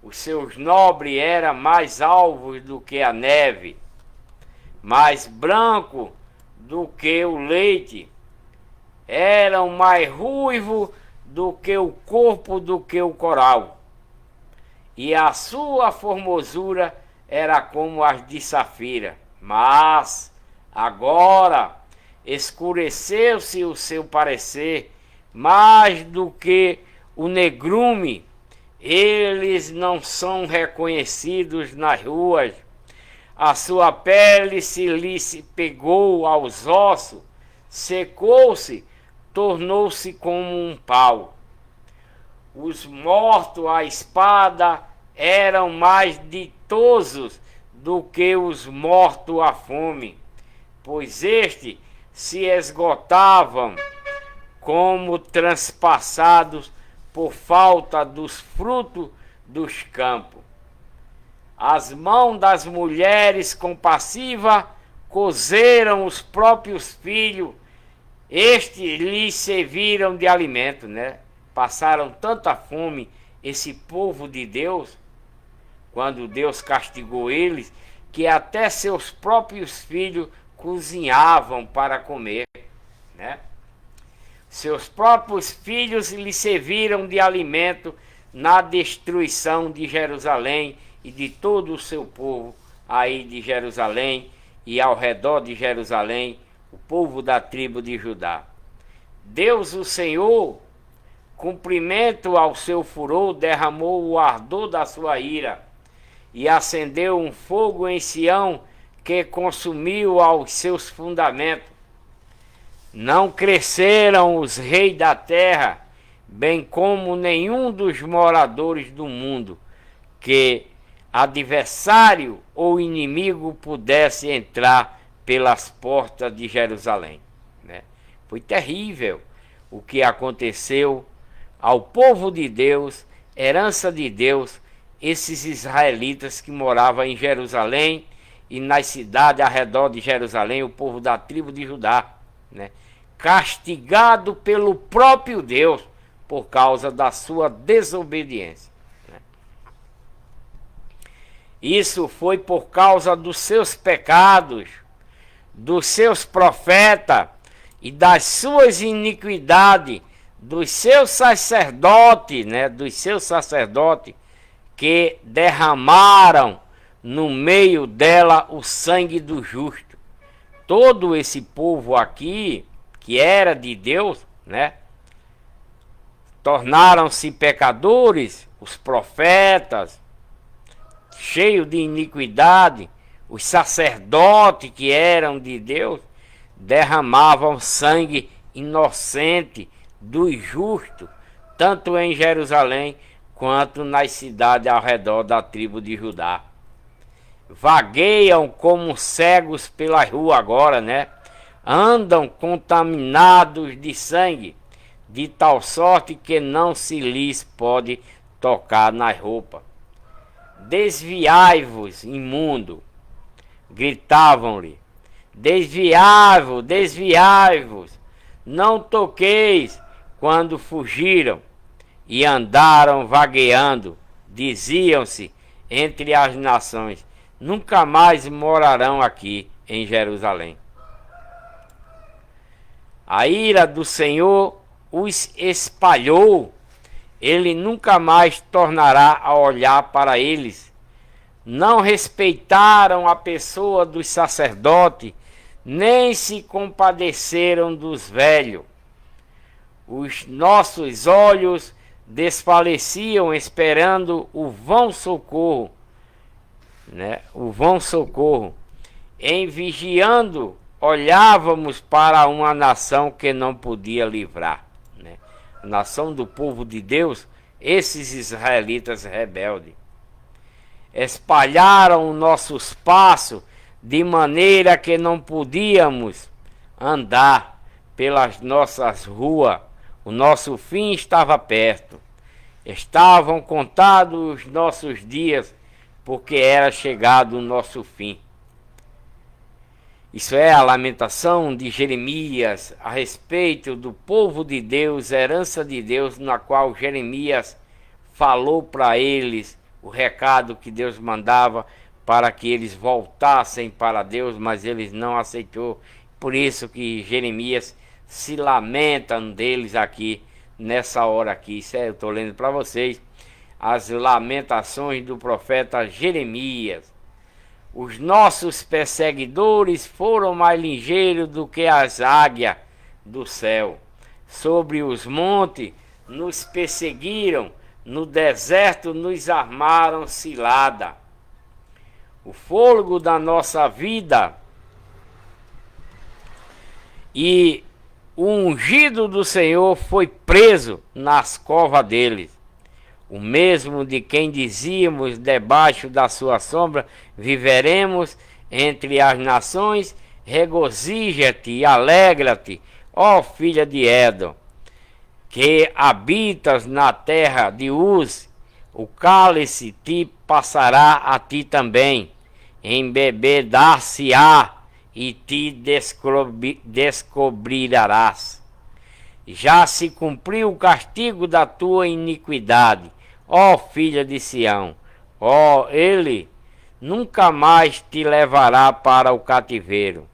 Os seus nobres eram mais alvos do que a neve, mais branco do que o leite, eram mais ruivo do que o corpo do que o coral, e a sua formosura era como as de safira. Mas agora escureceu-se o seu parecer mais do que o negrume, eles não são reconhecidos nas ruas, a sua pele se lhe pegou aos ossos, secou-se, tornou-se como um pau. Os mortos à espada eram mais ditosos do que os mortos à fome, pois estes se esgotavam como transpassados por falta dos frutos dos campos. As mãos das mulheres compassivas cozeram os próprios filhos, estes lhes serviram de alimento, né? Passaram tanta fome, esse povo de Deus, quando Deus castigou eles, que até seus próprios filhos cozinhavam para comer, né? Seus próprios filhos lhe serviram de alimento na destruição de Jerusalém e de todo o seu povo aí de Jerusalém e ao redor de Jerusalém, o povo da tribo de Judá. Deus, o Senhor, cumprimento ao seu furor, derramou o ardor da sua ira e acendeu um fogo em Sião que consumiu aos seus fundamentos. Não cresceram os reis da terra, bem como nenhum dos moradores do mundo, que adversário ou inimigo pudesse entrar pelas portas de Jerusalém, né? Foi terrível o que aconteceu ao povo de Deus, herança de Deus, esses israelitas que moravam em Jerusalém e nas cidades ao redor de Jerusalém, o povo da tribo de Judá, né? Castigado pelo próprio Deus por causa da sua desobediência. Isso foi por causa dos seus pecados, dos seus profetas e das suas iniquidades, dos seus sacerdotes, né? Dos seus sacerdotes que derramaram no meio dela o sangue do justo. Todo esse povo aqui, que era de Deus, né? Tornaram-se pecadores, os profetas, cheio de iniquidade, os sacerdotes que eram de Deus, derramavam sangue inocente dos justos, tanto em Jerusalém quanto nas cidades ao redor da tribo de Judá. Vagueiam como cegos pela rua agora, né? Andam contaminados de sangue, de tal sorte que não se lhes pode tocar nas roupas. Desviai-vos, imundo, gritavam-lhe. Desviai-vos, desviai-vos, não toqueis, quando fugiram e andaram vagueando, diziam-se entre as nações, nunca mais morarão aqui em Jerusalém. A ira do Senhor os espalhou, ele nunca mais tornará a olhar para eles. Não respeitaram a pessoa dos sacerdotes, nem se compadeceram dos velhos. Os nossos olhos desfaleciam esperando o vão socorro, né? O vão socorro. Em vigiando, olhávamos para uma nação que não podia livrar, né? A nação do povo de Deus, esses israelitas rebeldes. Espalharam o nosso espaço de maneira que não podíamos andar pelas nossas ruas. O nosso fim estava perto. Estavam contados os nossos dias, porque era chegado o nosso fim. Isso é a lamentação de Jeremias a respeito do povo de Deus, herança de Deus, na qual Jeremias falou para eles o recado que Deus mandava para que eles voltassem para Deus, mas eles não aceitou. Por isso que Jeremias se lamenta deles aqui, nessa hora aqui. Isso eu estou lendo para vocês, as lamentações do profeta Jeremias. Os nossos perseguidores foram mais ligeiros do que as águias do céu. Sobre os montes nos perseguiram, no deserto nos armaram cilada. O fôlego da nossa vida e o ungido do Senhor foi preso nas covas deles. o mesmo de quem dizíamos: debaixo da sua sombra viveremos entre as nações. Regozija-te e alegra-te, ó filha de Édom, que habitas na terra de Uz. O cálice te passará a ti também, embebedar-se-á e te descobrirás. Já se cumpriu o castigo da tua iniquidade, ó filha de Sião. Ó, ele nunca mais te levará para o cativeiro.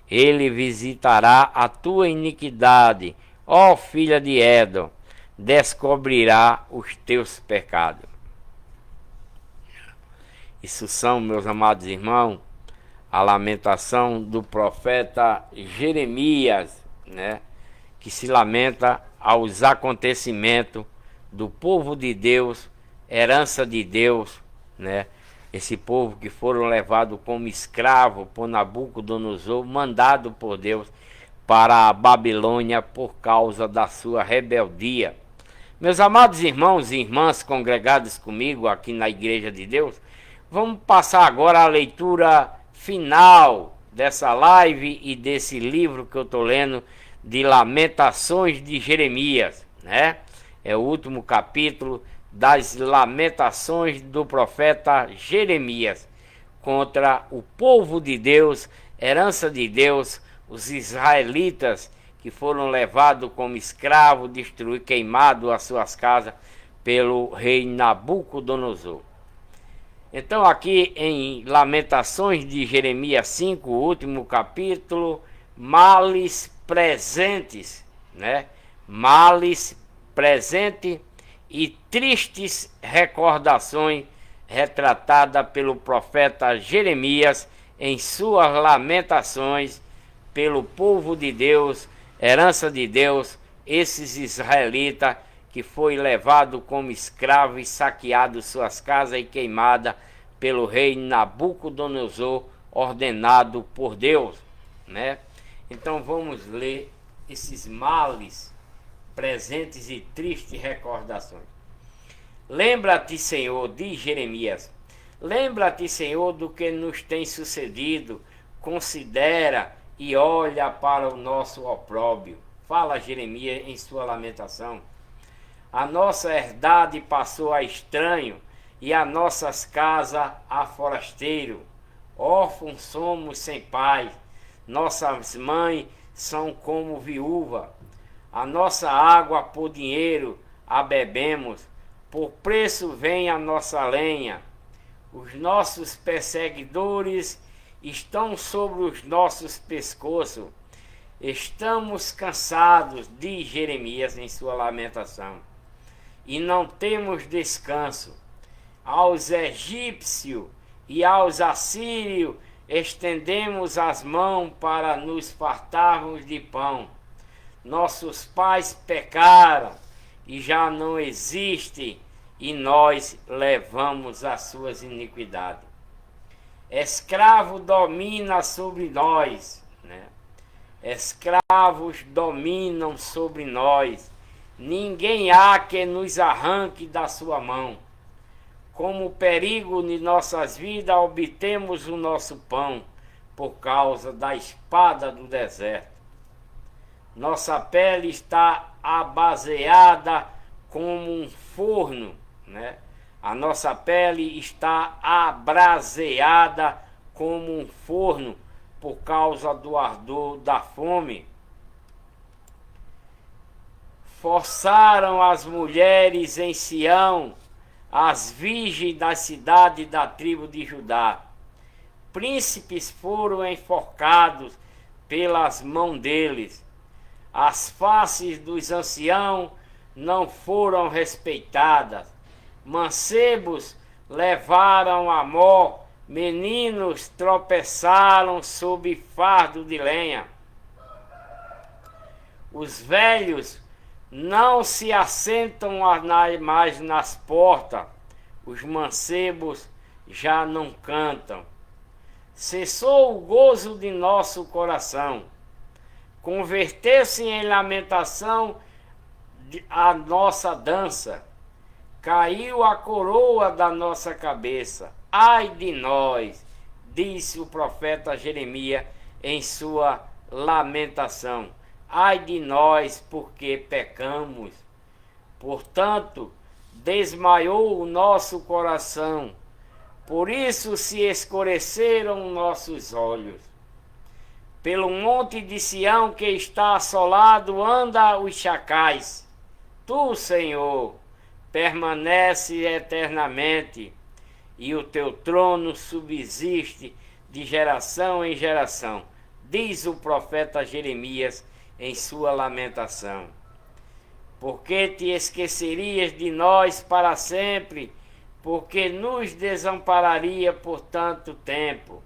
Ele visitará a tua iniquidade, ó filha de Édom, descobrirá os teus pecados. Isso são, meus amados irmãos, a lamentação do profeta Jeremias, né? Que se lamenta aos acontecimentos do povo de Deus, herança de Deus, né? Esse povo que foram levados como escravo por Nabucodonosor, mandado por Deus para a Babilônia por causa da sua rebeldia. Meus amados irmãos e irmãs congregados comigo aqui na Igreja de Deus, vamos passar agora a leitura final dessa live e desse livro que eu estou lendo, de Lamentações de Jeremias, né? É o último capítulo das lamentações do profeta Jeremias contra o povo de Deus, herança de Deus, os israelitas que foram levados como escravos, destruídos, queimados as suas casas pelo rei Nabucodonosor. Então aqui em Lamentações de Jeremias 5, o último capítulo, males presentes, né? Males presentes e tristes recordações retratada pelo profeta Jeremias em suas lamentações pelo povo de Deus, herança de Deus, esses israelitas que foi levado como escravo e saqueado suas casas e queimada pelo rei Nabucodonosor, ordenado por Deus, né? Então vamos ler esses males presentes e tristes recordações. Lembra-te, Senhor, diz Jeremias, lembra-te, Senhor, do que nos tem sucedido, considera e olha para o nosso opróbrio. Fala Jeremias em sua lamentação. A nossa herdade passou a estranho e as nossas casas a forasteiro. Órfãos somos sem pai, nossas mães são como viúva. A nossa água por dinheiro a bebemos, por preço vem a nossa lenha. Os nossos perseguidores estão sobre os nossos pescoços. Estamos cansados, diz Jeremias em sua lamentação, e não temos descanso. Aos egípcios e aos assírios estendemos as mãos para nos fartarmos de pão. Nossos pais pecaram e já não existem, e nós levamos as suas iniquidades. Escravo domina sobre nós, né? Escravos dominam sobre nós. Ninguém há que nos arranque da sua mão. Como perigo de nossas vidas, obtemos o nosso pão por causa da espada do deserto. Nossa pele está abaseada como um forno, né? A nossa pele está abraseada como um forno por causa do ardor da fome. Forçaram as mulheres em Sião, as virgens da cidade da tribo de Judá. Príncipes foram enforcados pelas mãos deles. As faces dos anciãos não foram respeitadas. Mancebos levaram a morte, meninos tropeçaram sob fardo de lenha. Os velhos não se assentam mais nas portas, os mancebos já não cantam. Cessou o gozo de nosso coração, converteu-se em lamentação a nossa dança. caiu a coroa da nossa cabeça. Ai de nós, disse o profeta Jeremias em sua lamentação. Ai de nós, porque pecamos. Portanto, desmaiou o nosso coração. Por isso se escureceram nossos olhos. Pelo monte de Sião que está assolado anda os chacais. Tu, Senhor, permanece eternamente, e o teu trono subsiste de geração em geração, diz o profeta Jeremias em sua lamentação. Porque te esquecerias de nós para sempre, porque nos desampararia por tanto tempo?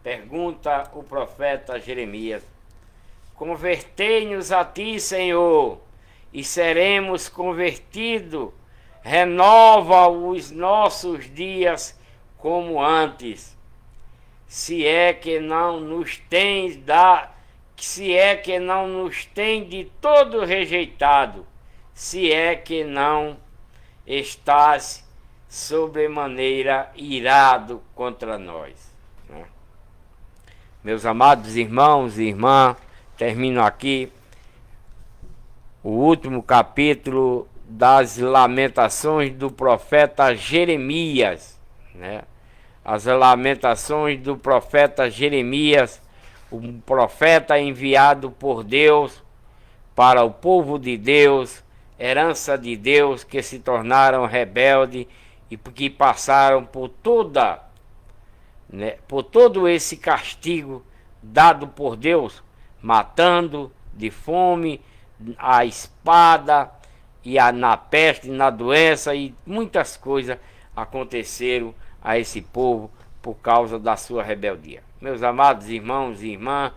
Pergunta o profeta Jeremias. Convertei-nos a ti, Senhor, e seremos convertidos. Renova os nossos dias como antes. Se é que não nos tens de todo rejeitado, se é que não estás sobremaneira irado contra nós. Meus amados irmãos e irmãs, termino aqui o último capítulo das lamentações do profeta Jeremias, né? As lamentações do profeta Jeremias, um profeta enviado por Deus para o povo de Deus, herança de Deus, que se tornaram rebeldes e que passaram por todo esse castigo dado por Deus, matando de fome, a espada e na peste, na doença, e muitas coisas aconteceram a esse povo por causa da sua rebeldia. Meus amados irmãos e irmãs,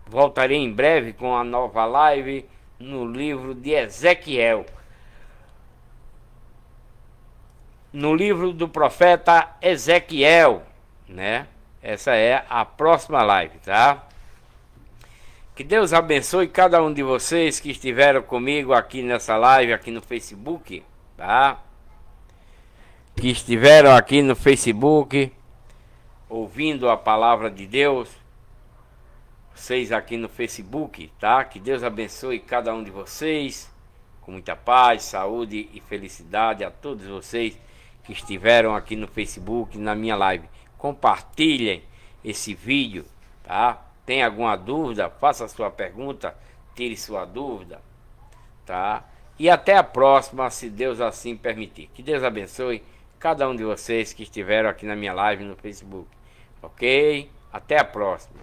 voltarei em breve com a nova live no livro de Ezequiel, no livro do profeta Ezequiel, né? Essa é a próxima live, tá? Que Deus abençoe cada um de vocês que estiveram comigo aqui nessa live, aqui no Facebook, tá? Que estiveram aqui no Facebook, ouvindo a palavra de Deus, vocês aqui no Facebook, tá? Que Deus abençoe cada um de vocês, com muita paz, saúde e felicidade a todos vocês que estiveram aqui no Facebook, na minha live. Compartilhem esse vídeo, tá? Tem alguma dúvida? Faça a sua pergunta, tire sua dúvida, tá? E até a próxima, se Deus assim permitir. Que Deus abençoe cada um de vocês que estiveram aqui na minha live no Facebook, ok? Até a próxima.